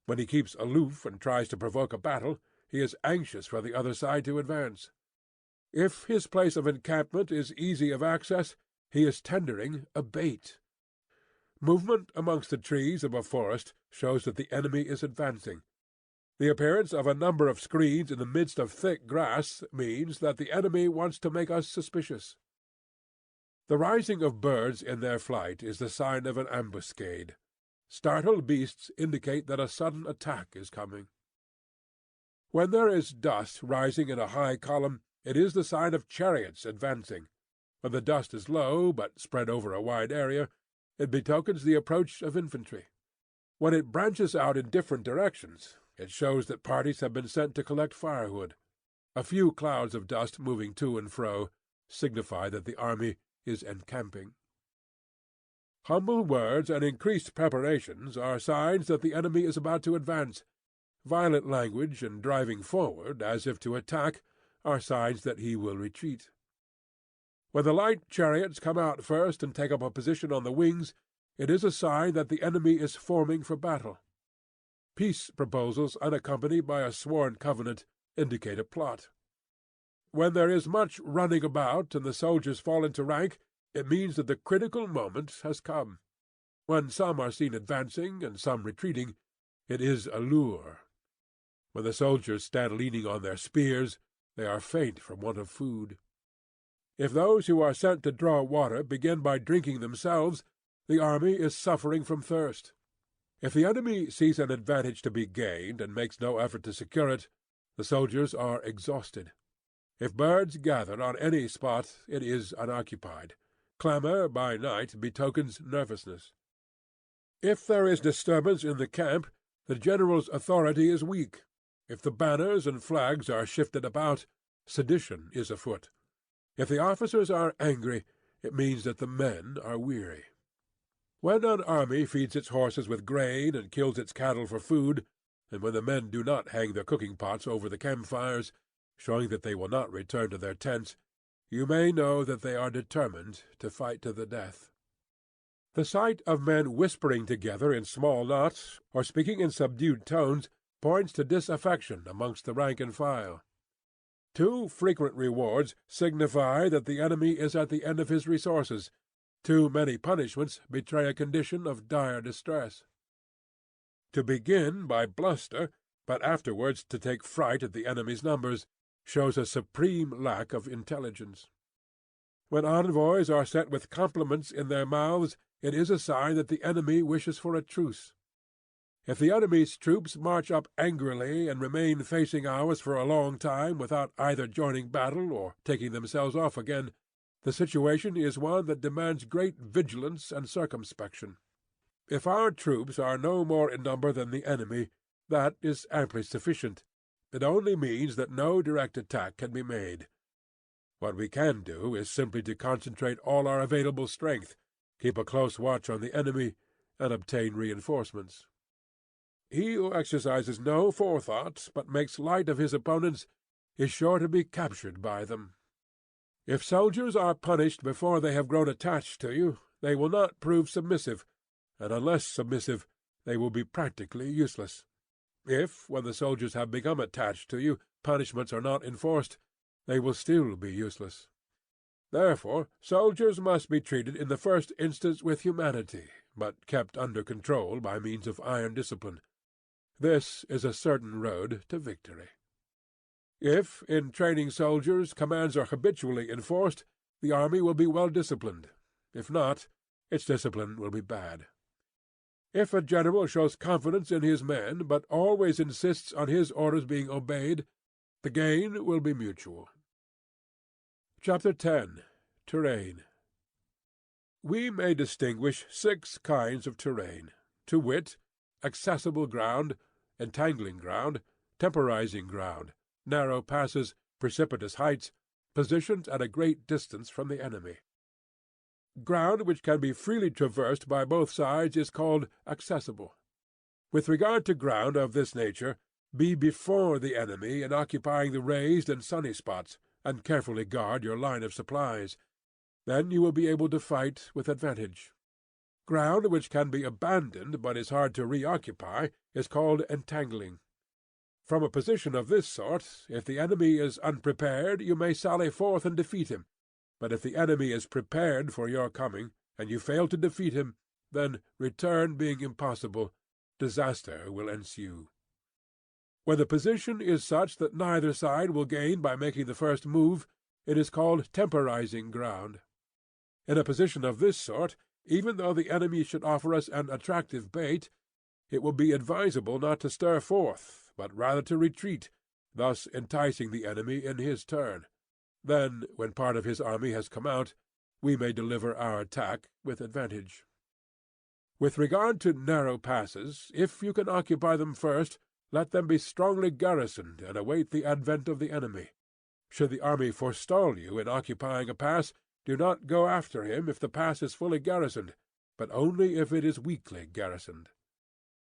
When he keeps aloof and tries to provoke a battle, he is anxious for the other side to advance. If his place of encampment is easy of access, he is tendering a bait. Movement amongst the trees of a forest shows that the enemy is advancing. The appearance of a number of screens in the midst of thick grass means that the enemy wants to make us suspicious. The rising of birds in their flight is the sign of an ambuscade. Startled beasts indicate that a sudden attack is coming. When there is dust rising in a high column, it is the sign of chariots advancing. When the dust is low, but spread over a wide area, it betokens the approach of infantry. When it branches out in different directions, it shows that parties have been sent to collect firewood. A few clouds of dust moving to and fro signify that the army is encamping. Humble words and increased preparations are signs that the enemy is about to advance. Violent language and driving forward, as if to attack, are signs that he will retreat. When the light chariots come out first and take up a position on the wings, it is a sign that the enemy is forming for battle. Peace proposals unaccompanied by a sworn covenant indicate a plot. When there is much running about and the soldiers fall into rank, it means that the critical moment has come. When some are seen advancing and some retreating, it is a lure. When the soldiers stand leaning on their spears, they are faint from want of food. If those who are sent to draw water begin by drinking themselves, the army is suffering from thirst. If the enemy sees an advantage to be gained and makes no effort to secure it, the soldiers are exhausted. If birds gather on any spot, it is unoccupied. Clamor by night betokens nervousness. If there is disturbance in the camp, the general's authority is weak. If the banners and flags are shifted about, sedition is afoot. If the officers are angry, it means that the men are weary. When an army feeds its horses with grain and kills its cattle for food, and when the men do not hang their cooking pots over the campfires, showing that they will not return to their tents, you may know that they are determined to fight to the death. The sight of men whispering together in small knots, or speaking in subdued tones, points to disaffection amongst the rank and file. Too frequent rewards signify that the enemy is at the end of his resources. Too many punishments betray a condition of dire distress. To begin by bluster, but afterwards to take fright at the enemy's numbers, shows a supreme lack of intelligence. When envoys are sent with compliments in their mouths, it is a sign that the enemy wishes for a truce. If the enemy's troops march up angrily and remain facing ours for a long time without either joining battle or taking themselves off again, the situation is one that demands great vigilance and circumspection. If our troops are no more in number than the enemy, that is amply sufficient. It only means that no direct attack can be made. What we can do is simply to concentrate all our available strength, keep a close watch on the enemy, and obtain reinforcements. He who exercises no forethought, but makes light of his opponents, is sure to be captured by them. If soldiers are punished before they have grown attached to you, they will not prove submissive, and unless submissive, they will be practically useless. If, when the soldiers have become attached to you, punishments are not enforced, they will still be useless. Therefore, soldiers must be treated in the first instance with humanity, but kept under control by means of iron discipline. This is a certain road to victory. If, in training soldiers, commands are habitually enforced, the army will be well disciplined. If not, its discipline will be bad. If a general shows confidence in his men, but always insists on his orders being obeyed, the gain will be mutual. Chapter 10. Terrain. We may distinguish 6 kinds of terrain, to wit, accessible ground, entangling ground, temporizing ground, narrow passes, precipitous heights, positions at a great distance from the enemy. Ground which can be freely traversed by both sides is called accessible. With regard to ground of this nature, be before the enemy in occupying the raised and sunny spots, and carefully guard your line of supplies. Then you will be able to fight with advantage. Ground which can be abandoned but is hard to reoccupy is called entangling. From a position of this sort, if the enemy is unprepared, you may sally forth and defeat him. But if the enemy is prepared for your coming, and you fail to defeat him, then, return being impossible, disaster will ensue. When the position is such that neither side will gain by making the first move, it is called temporizing ground. In a position of this sort, even though the enemy should offer us an attractive bait, it will be advisable not to stir forth, but rather to retreat, thus enticing the enemy in his turn. Then, when part of his army has come out, we may deliver our attack with advantage. With regard to narrow passes, if you can occupy them first, let them be strongly garrisoned and await the advent of the enemy. Should the army forestall you in occupying a pass, do not go after him if the pass is fully garrisoned, but only if it is weakly garrisoned.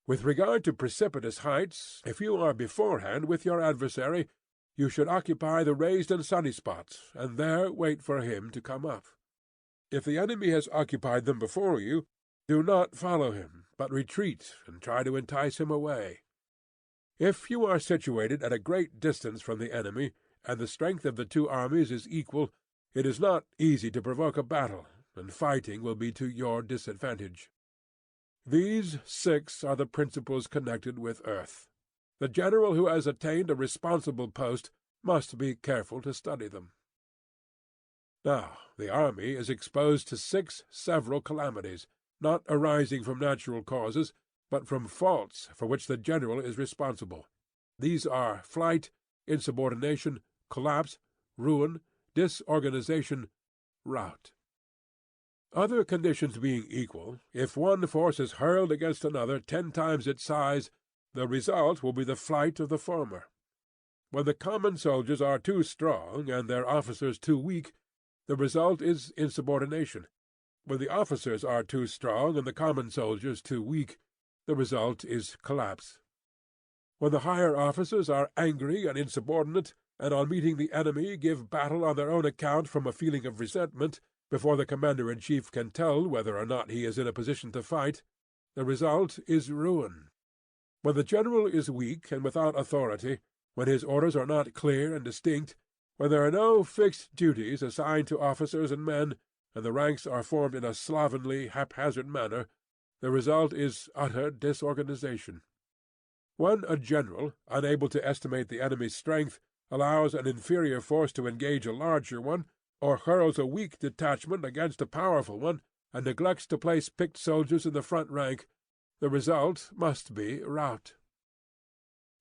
With regard to precipitous heights, if you are beforehand with your adversary, you should occupy the raised and sunny spots, and there wait for him to come up. If the enemy has occupied them before you, do not follow him, but retreat and try to entice him away. If you are situated at a great distance from the enemy, and the strength of the two armies is equal, it is not easy to provoke a battle, and fighting will be to your disadvantage. These 6 are the principles connected with earth. The general who has attained a responsible post must be careful to study them. Now the army is exposed to 6 several calamities, not arising from natural causes, but from faults for which the general is responsible. These are flight, insubordination, collapse, ruin, disorganization, rout. Other conditions being equal, if one force is hurled against another 10 times its size, the result will be the flight of the former. When the common soldiers are too strong and their officers too weak, the result is insubordination. When the officers are too strong and the common soldiers too weak, the result is collapse. When the higher officers are angry and insubordinate, and on meeting the enemy give battle on their own account from a feeling of resentment, before the commander-in-chief can tell whether or not he is in a position to fight, the result is ruin. When the general is weak and without authority, when his orders are not clear and distinct, when there are no fixed duties assigned to officers and men, and the ranks are formed in a slovenly, haphazard manner, the result is utter disorganization. When a general, unable to estimate the enemy's strength, allows an inferior force to engage a larger one, or hurls a weak detachment against a powerful one, and neglects to place picked soldiers in the front rank, the result must be rout.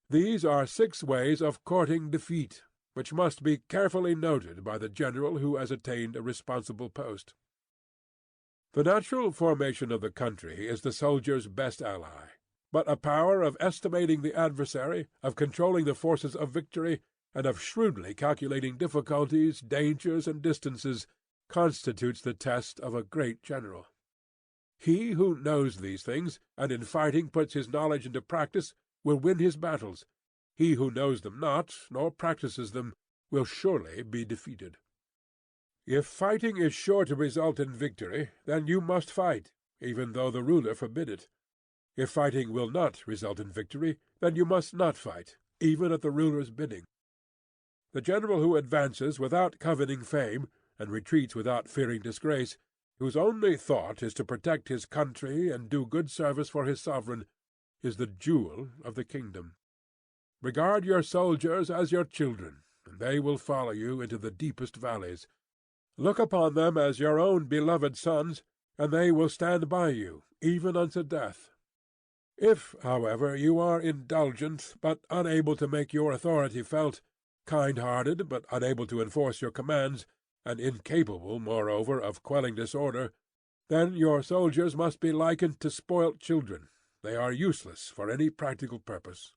These are 6 ways of courting defeat, which must be carefully noted by the general who has attained a responsible post. The natural formation of the country is the soldier's best ally, but a power of estimating the adversary, of controlling the forces of victory, and of shrewdly calculating difficulties, dangers, and distances, constitutes the test of a great general. He who knows these things, and in fighting puts his knowledge into practice, will win his battles. He who knows them not, nor practices them, will surely be defeated. If fighting is sure to result in victory, then you must fight, even though the ruler forbid it. If fighting will not result in victory, then you must not fight, even at the ruler's bidding. The general who advances without coveting fame, and retreats without fearing disgrace, whose only thought is to protect his country and do good service for his sovereign, is the jewel of the kingdom. Regard your soldiers as your children, and they will follow you into the deepest valleys. Look upon them as your own beloved sons, and they will stand by you, even unto death. If, however, you are indulgent, but unable to make your authority felt, kind-hearted, but unable to enforce your commands, and incapable, moreover, of quelling disorder, then your soldiers must be likened to spoilt children. They are useless for any practical purpose.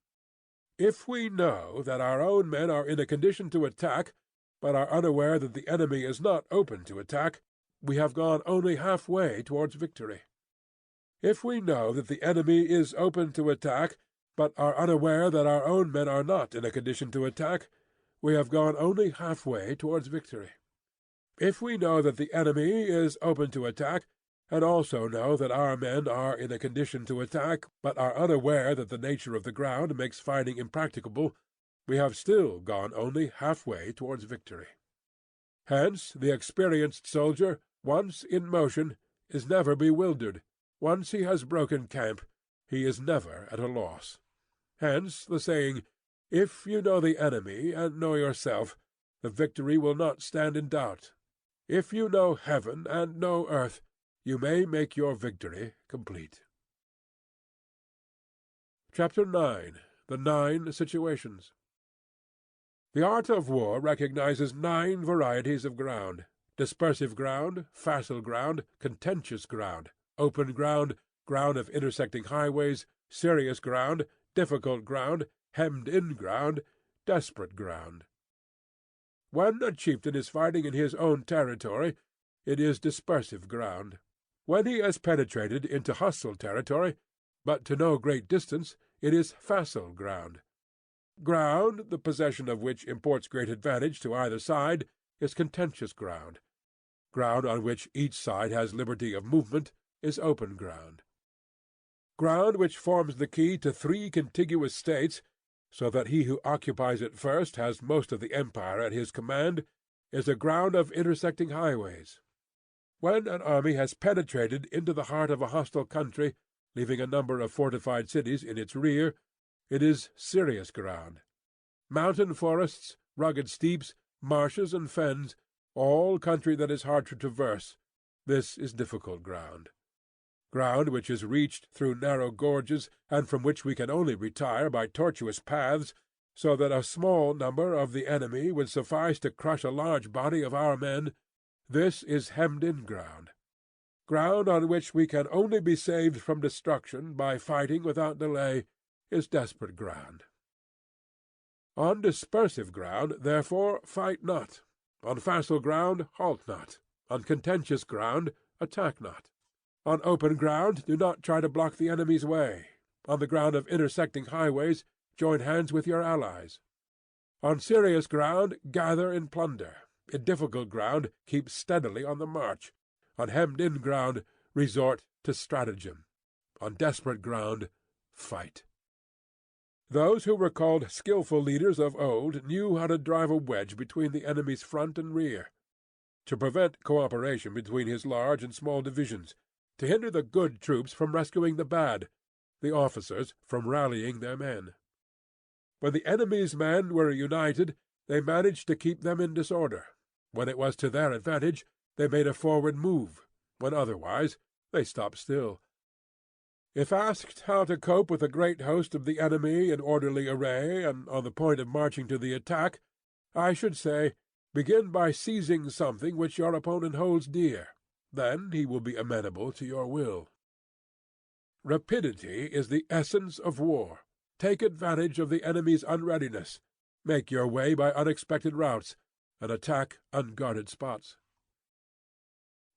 If we know that our own men are in a condition to attack, but are unaware that the enemy is not open to attack, we have gone only half-way towards victory. If we know that the enemy is open to attack, but are unaware that our own men are not in a condition to attack, we have gone only half-way towards victory. If we know that the enemy is open to attack, and also know that our men are in a condition to attack, but are unaware that the nature of the ground makes fighting impracticable, we have still gone only half-way towards victory. Hence the experienced soldier, once in motion, is never bewildered. Once he has broken camp, he is never at a loss. Hence the saying, "If you know the enemy and know yourself, the victory will not stand in doubt. If you know heaven and know earth, you may make your victory complete." Chapter 9. The 9 Situations. The art of war recognizes 9 varieties of ground: dispersive ground, facile ground, contentious ground, open ground, ground of intersecting highways, serious ground, difficult ground, hemmed-in ground, desperate ground. When a chieftain is fighting in his own territory, it is dispersive ground. When he has penetrated into hostile territory, but to no great distance, it is facile ground. Ground, the possession of which imports great advantage to either side, is contentious ground. Ground on which each side has liberty of movement is open ground. Ground which forms the key to 3 contiguous states, so that he who occupies it first has most of the empire at his command, is a ground of intersecting highways. When an army has penetrated into the heart of a hostile country, leaving a number of fortified cities in its rear, it is serious ground. Mountain forests, rugged steeps, marshes, and fens, all country that is hard to traverse, this is difficult ground. Ground which is reached through narrow gorges, and from which we can only retire by tortuous paths, so that a small number of the enemy would suffice to crush a large body of our men, this is hemmed-in ground. Ground on which we can only be saved from destruction by fighting without delay is desperate ground. On dispersive ground, therefore, fight not. On facile ground, halt not. On contentious ground, attack not. On open ground, do not try to block the enemy's way. On the ground of intersecting highways, join hands with your allies. On serious ground, gather in plunder. In difficult ground, keep steadily on the march. On hemmed-in ground, resort to stratagem. On desperate ground, fight. Those who were called skilful leaders of old knew how to drive a wedge between the enemy's front and rear, to prevent cooperation between his large and small divisions, to hinder the good troops from rescuing the bad, the officers from rallying their men. When the enemy's men were united, they managed to keep them in disorder. When it was to their advantage, they made a forward move. When otherwise, they stopped still. If asked how to cope with a great host of the enemy in orderly array and on the point of marching to the attack, I should say, begin by seizing something which your opponent holds dear. Then he will be amenable to your will. Rapidity is the essence of war. Take advantage of the enemy's unreadiness. Make your way by unexpected routes, and attack unguarded spots.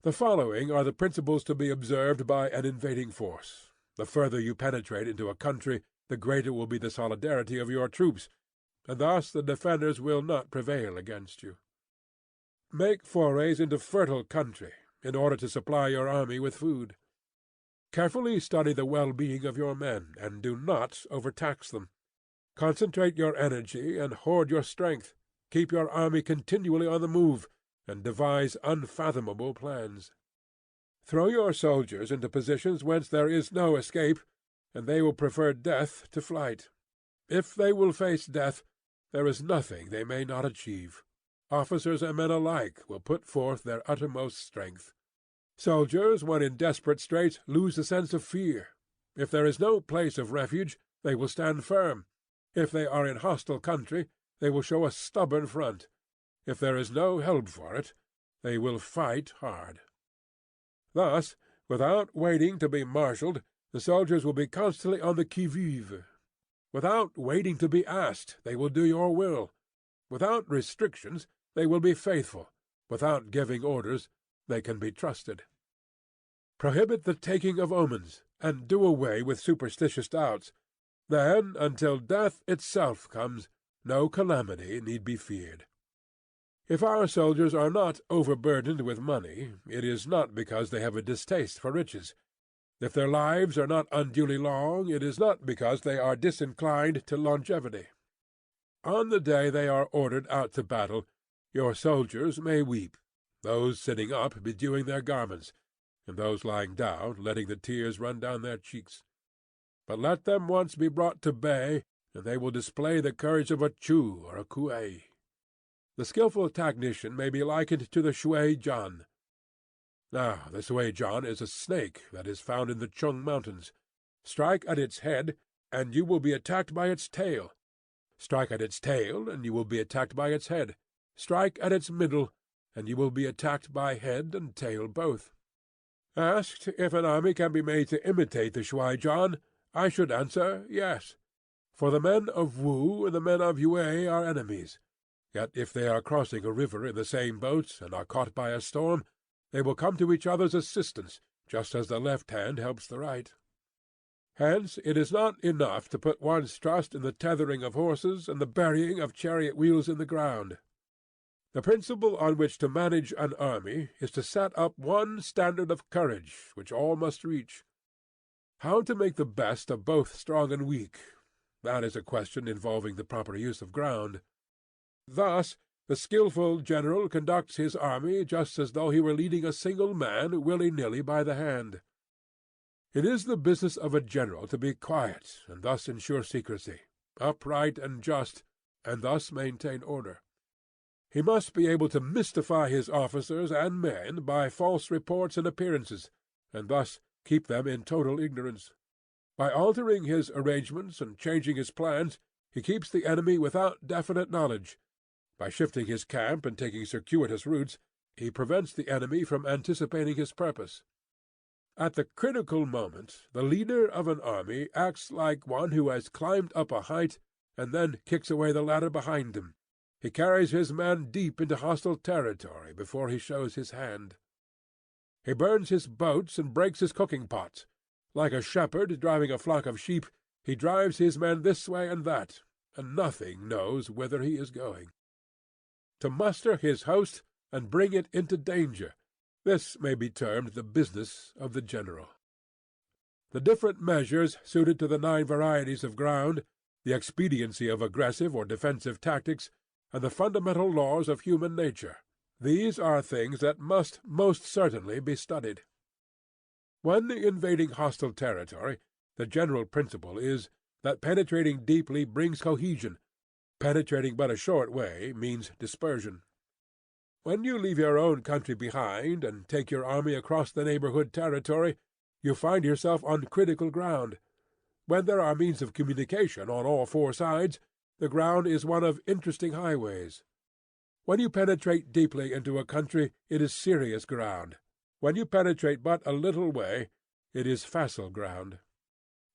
The following are the principles to be observed by an invading force. The further you penetrate into a country, the greater will be the solidarity of your troops, and thus the defenders will not prevail against you. Make forays into fertile country, in order to supply your army with food. Carefully study the well-being of your men, and do not overtax them. Concentrate your energy, and hoard your strength. Keep your army continually on the move, and devise unfathomable plans. Throw your soldiers into positions whence there is no escape, and they will prefer death to flight. If they will face death, there is nothing they may not achieve. Officers and men alike will put forth their uttermost strength. Soldiers, when in desperate straits, lose the sense of fear. If there is no place of refuge, they will stand firm. If they are in hostile country, they will show a stubborn front. If there is no help for it, they will fight hard. Thus, without waiting to be marshalled, the soldiers will be constantly on the qui-vive. Without waiting to be asked, they will do your will. Without restrictions, they will be faithful. Without giving orders, they can be trusted. Prohibit the taking of omens, and do away with superstitious doubts. Then, until death itself comes, no calamity need be feared. If our soldiers are not overburdened with money, it is not because they have a distaste for riches. If their lives are not unduly long, it is not because they are disinclined to longevity. On the day they are ordered out to battle, your soldiers may weep, those sitting up bedewing their garments, and those lying down letting the tears run down their cheeks. But let them once be brought to bay, and they will display the courage of a Chu or a Kuei. The skilful technician may be likened to the Shui-jan. Now the Shui-jan is a snake that is found in the Chung mountains. Strike at its head, and you will be attacked by its tail. Strike at its tail, and you will be attacked by its head. Strike at its middle, and you will be attacked by head and tail both. Asked if an army can be made to imitate the Shui-jan, I should answer yes. For the men of Wu and the men of Yue are enemies. Yet if they are crossing a river in the same boat and are caught by a storm, they will come to each other's assistance, just as the left hand helps the right. Hence it is not enough to put one's trust in the tethering of horses and the burying of chariot wheels in the ground. The principle on which to manage an army is to set up one standard of courage which all must reach. How to make the best of both strong and weak, that is a question involving the proper use of ground. Thus the skilful general conducts his army just as though he were leading a single man willy-nilly by the hand. It is the business of a general to be quiet and thus ensure secrecy, upright and just, and thus maintain order. He must be able to mystify his officers and men by false reports and appearances, and thus keep them in total ignorance. By altering his arrangements and changing his plans, he keeps the enemy without definite knowledge. By shifting his camp and taking circuitous routes, he prevents the enemy from anticipating his purpose. At the critical moment, the leader of an army acts like one who has climbed up a height and then kicks away the ladder behind him. He carries his men deep into hostile territory before he shows his hand. He burns his boats and breaks his cooking pots. Like a shepherd driving a flock of sheep, he drives his men this way and that, and nothing knows whither he is going. To muster his host and bring it into danger, this may be termed the business of the general. The different measures suited to the 9 varieties of ground, the expediency of aggressive or defensive tactics, and the fundamental laws of human nature, these are things that must most certainly be studied. When invading hostile territory, the general principle is that penetrating deeply brings cohesion. Penetrating but a short way means dispersion. When you leave your own country behind and take your army across the neighborhood territory, you find yourself on critical ground. When there are means of communication on all 4 sides, the ground is one of interesting highways. When you penetrate deeply into a country, it is serious ground. When you penetrate but a little way, it is facile ground.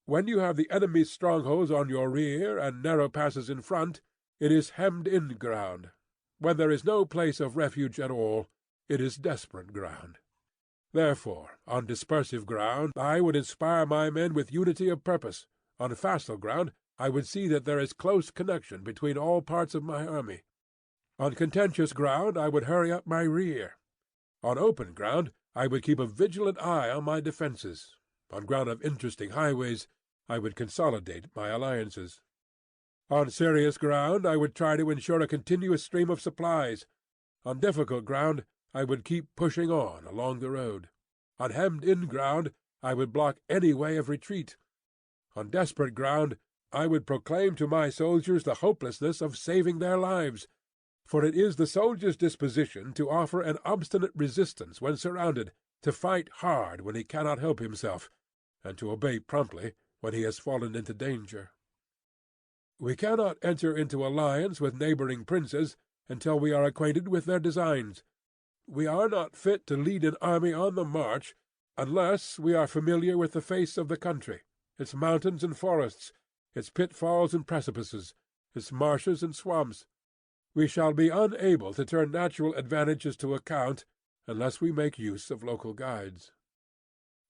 When you have the enemy's strongholds on your rear and narrow passes in front, it is hemmed-in ground. When there is no place of refuge at all, it is desperate ground. Therefore, on dispersive ground I would inspire my men with unity of purpose. On facile ground I would see that there is close connection between all parts of my army. On contentious ground I would hurry up my rear. On open ground I would keep a vigilant eye on my defences. On ground of interesting highways I would consolidate my alliances. On serious ground I would try to ensure a continuous stream of supplies. On difficult ground I would keep pushing on along the road. On hemmed-in ground I would block any way of retreat. On desperate ground I would proclaim to my soldiers the hopelessness of saving their lives, for it is the soldier's disposition to offer an obstinate resistance when surrounded, to fight hard when he cannot help himself, and to obey promptly when he has fallen into danger. We cannot enter into alliance with neighboring princes until we are acquainted with their designs. We are not fit to lead an army on the march unless we are familiar with the face of the country, its mountains and forests, its pitfalls and precipices, its marshes and swamps. We shall be unable to turn natural advantages to account unless we make use of local guides.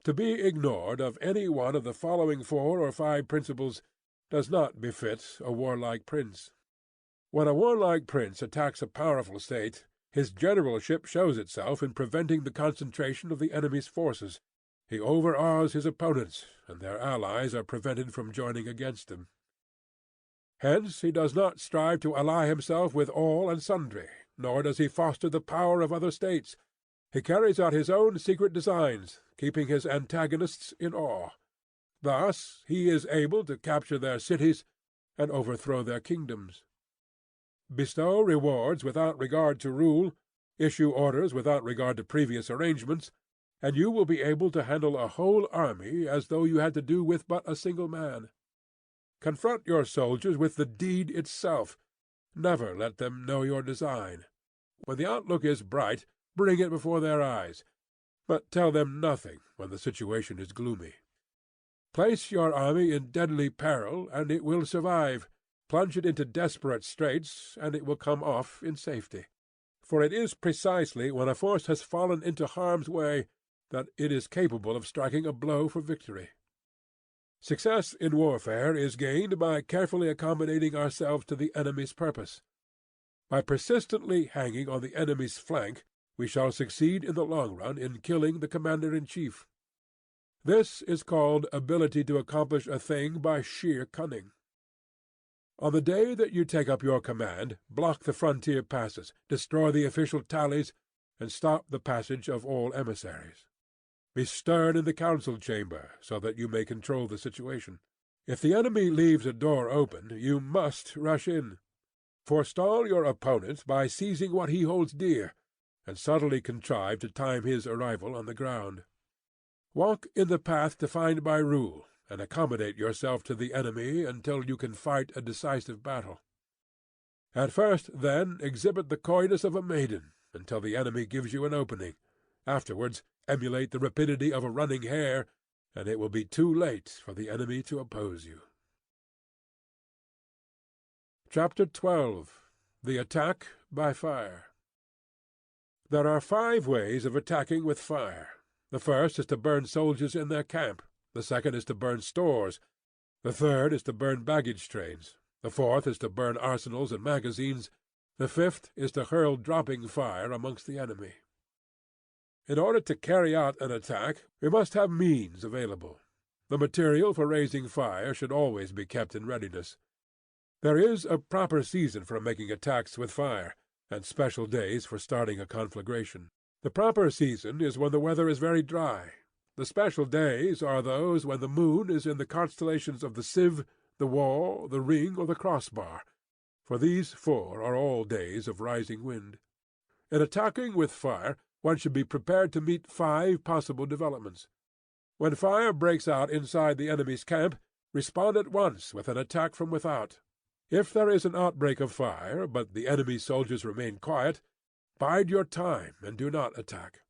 To be ignored of any one of the following 4 or 5 principles does not befit a warlike prince. When a warlike prince attacks a powerful state, his generalship shows itself in preventing the concentration of the enemy's forces. He overawes his opponents, and their allies are prevented from joining against him. Hence he does not strive to ally himself with all and sundry, nor does he foster the power of other states. He carries out his own secret designs, keeping his antagonists in awe. Thus he is able to capture their cities and overthrow their kingdoms. Bestow rewards without regard to rule, issue orders without regard to previous arrangements, and you will be able to handle a whole army as though you had to do with but a single man. Confront your soldiers with the deed itself. Never let them know your design. When the outlook is bright, bring it before their eyes, but tell them nothing when the situation is gloomy. Place your army in deadly peril, and it will survive. Plunge it into desperate straits, and it will come off in safety. For it is precisely when a force has fallen into harm's way that it is capable of striking a blow for victory. Success in warfare is gained by carefully accommodating ourselves to the enemy's purpose. By persistently hanging on the enemy's flank, we shall succeed in the long run in killing the commander-in-chief. This is called ability to accomplish a thing by sheer cunning. On the day that you take up your command, block the frontier passes, destroy the official tallies, and stop the passage of all emissaries. Be stern in the council-chamber, so that you may control the situation. If the enemy leaves a door open, you must rush in. Forestall your opponent by seizing what he holds dear, and subtly contrive to time his arrival on the ground. Walk in the path defined by rule, and accommodate yourself to the enemy until you can fight a decisive battle. At first, then, exhibit the coyness of a maiden, until the enemy gives you an opening. Afterwards, emulate the rapidity of a running hare, and it will be too late for the enemy to oppose you. Chapter 12. The Attack by Fire. There are 5 ways of attacking with fire. The first is to burn soldiers in their camp. The second is to burn stores. The third is to burn baggage trains. The fourth is to burn arsenals and magazines. The fifth is to hurl dropping fire amongst the enemy. In order to carry out an attack, we must have means available. The material for raising fire should always be kept in readiness. There is a proper season for making attacks with fire, and special days for starting a conflagration. The proper season is when the weather is very dry. The special days are those when the moon is in the constellations of the sieve, the wall, the ring, or the crossbar, for these 4 are all days of rising wind. In attacking with fire, one should be prepared to meet 5 possible developments. When fire breaks out inside the enemy's camp, respond at once with an attack from without. If there is an outbreak of fire, but the enemy's soldiers remain quiet, bide your time and do not attack.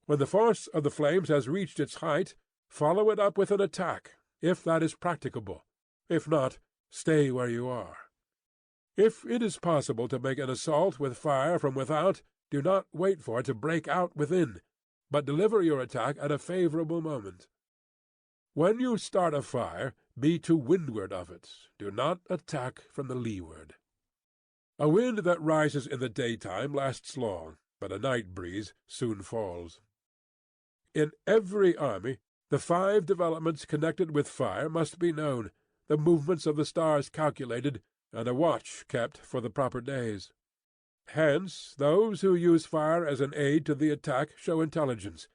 When the force of the flames has reached its height, follow it up with an attack, if that is practicable. If not, stay where you are. If it is possible to make an assault with fire from without, do not wait for it to break out within, but deliver your attack at a favorable moment. When you start a fire, be to windward of it. Do not attack from the leeward. A wind that rises in the daytime lasts long, but a night breeze soon falls. In every army, the 5 developments connected with fire must be known, the movements of the stars calculated, and a watch kept for the proper days. Hence, those who use fire as an aid to the attack show intelligence.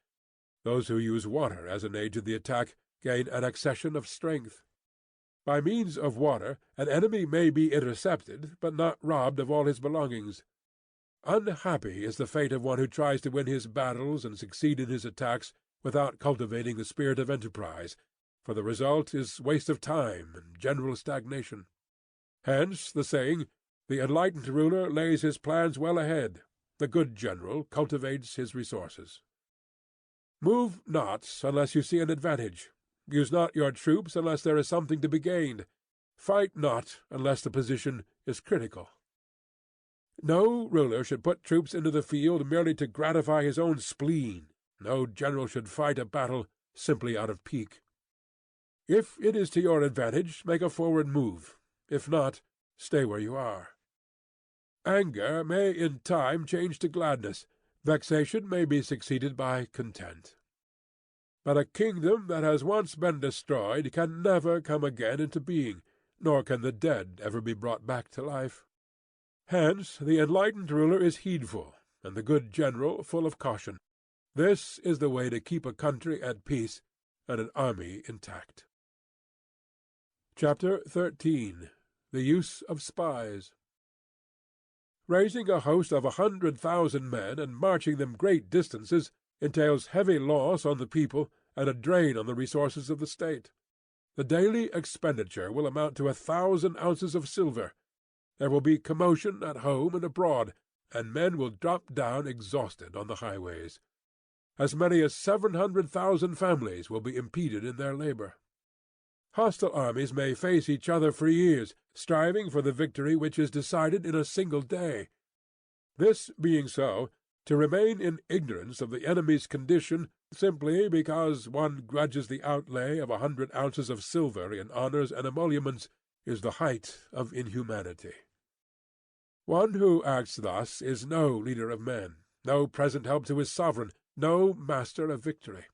Those who use water as an aid to the attack gain an accession of strength. By means of water, an enemy may be intercepted, but not robbed of all his belongings. Unhappy is the fate of one who tries to win his battles and succeed in his attacks without cultivating the spirit of enterprise, for the result is waste of time and general stagnation. Hence the saying, "The enlightened ruler lays his plans well ahead. The good general cultivates his resources." Move not unless you see an advantage. Use not your troops unless there is something to be gained. Fight not unless the position is critical. No ruler should put troops into the field merely to gratify his own spleen. No general should fight a battle simply out of pique. If it is to your advantage, make a forward move. If not, stay where you are. Anger may in time change to gladness. Vexation may be succeeded by content. But a kingdom that has once been destroyed can never come again into being, nor can the dead ever be brought back to life. Hence the enlightened ruler is heedful, and the good general full of caution. This is the way to keep a country at peace and an army intact. Chapter 13. The Use of Spies. Raising a host of 100,000 men and marching them great distances entails heavy loss on the people and a drain on the resources of the state. The daily expenditure will amount to 1,000 ounces of silver. There will be commotion at home and abroad, and men will drop down exhausted on the highways. As many as 700,000 families will be impeded in their labor. Hostile armies may face each other for years, striving for the victory which is decided in a single day. This being so, to remain in ignorance of the enemy's condition, simply because one grudges the outlay of 100 ounces of silver in honors and emoluments, is the height of inhumanity. One who acts thus is no leader of men, no present help to his sovereign, no master of victory.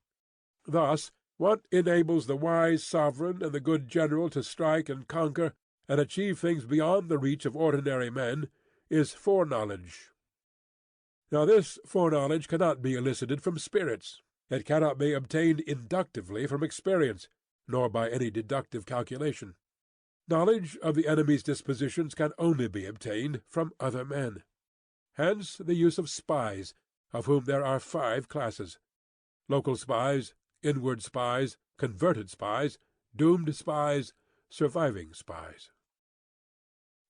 Thus, what enables the wise sovereign and the good general to strike and conquer, and achieve things beyond the reach of ordinary men, is foreknowledge. Now this foreknowledge cannot be elicited from spirits. It cannot be obtained inductively from experience, nor by any deductive calculation. Knowledge of the enemy's dispositions can only be obtained from other men. Hence the use of spies, of whom there are 5 classes: local spies, inward spies, converted spies, doomed spies, surviving spies.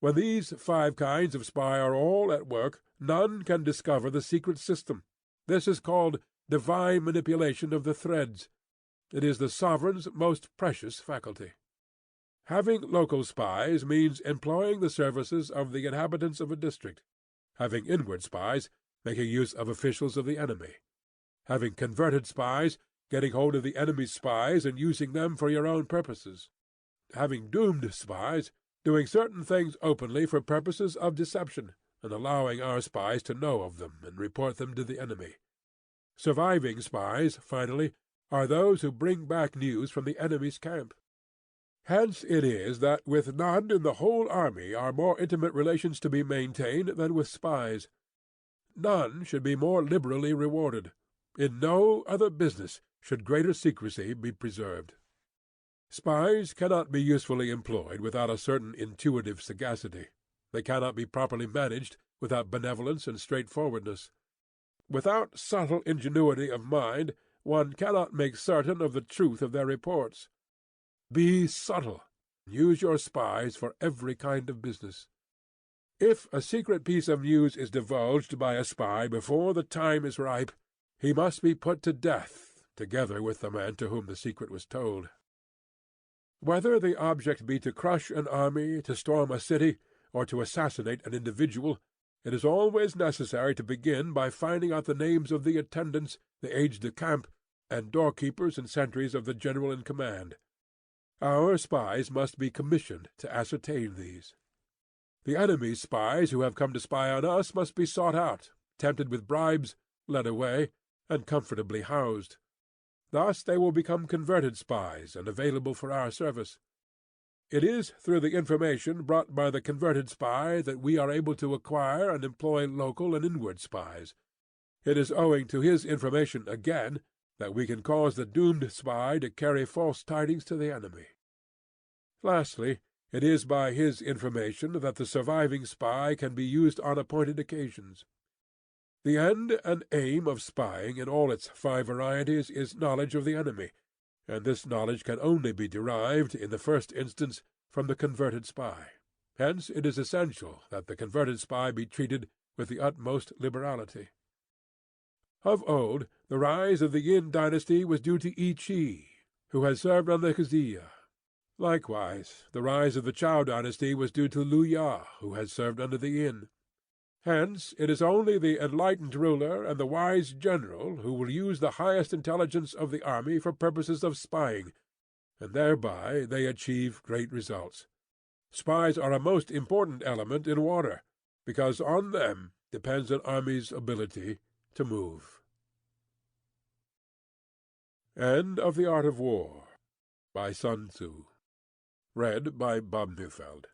When these 5 kinds of spy are all at work, none can discover the secret system. This is called divine manipulation of the threads. It is the sovereign's most precious faculty. Having local spies means employing the services of the inhabitants of a district. Having inward spies, making use of officials of the enemy. Having converted spies, getting hold of the enemy's spies and using them for your own purposes. Having doomed spies, doing certain things openly for purposes of deception, and allowing our spies to know of them and report them to the enemy. Surviving spies, finally, are those who bring back news from the enemy's camp. Hence it is that with none in the whole army are more intimate relations to be maintained than with spies. None should be more liberally rewarded. In no other business should greater secrecy be preserved. Spies cannot be usefully employed without a certain intuitive sagacity. They cannot be properly managed without benevolence and straightforwardness. Without subtle ingenuity of mind, one cannot make certain of the truth of their reports. Be subtle. Use your spies for every kind of business. If a secret piece of news is divulged by a spy before the time is ripe, he must be put to death, together with the man to whom the secret was told. Whether the object be to crush an army, to storm a city, or to assassinate an individual, it is always necessary to begin by finding out the names of the attendants, the aides de camp, and doorkeepers and sentries of the general in command. Our spies must be commissioned to ascertain these. The enemy's spies who have come to spy on us must be sought out, tempted with bribes, led away, and comfortably housed. Thus they will become converted spies and available for our service. It is through the information brought by the converted spy that we are able to acquire and employ local and inward spies. It is owing to his information again that we can cause the doomed spy to carry false tidings to the enemy. Lastly, it is by his information that the surviving spy can be used on appointed occasions. The end and aim of spying in all its 5 varieties is knowledge of the enemy, and this knowledge can only be derived, in the first instance, from the converted spy. Hence it is essential that the converted spy be treated with the utmost liberality. Of old, the rise of the Yin dynasty was due to Yi Chi, who had served under K'ziya. Likewise, the rise of the Chow dynasty was due to Lu Ya, who had served under the Yin. Hence it is only the enlightened ruler and the wise general who will use the highest intelligence of the army for purposes of spying, and thereby they achieve great results. Spies are a most important element in war, because on them depends an army's ability to move. End of The Art of War, by Sun Tzu. Read by Bob Neufeld.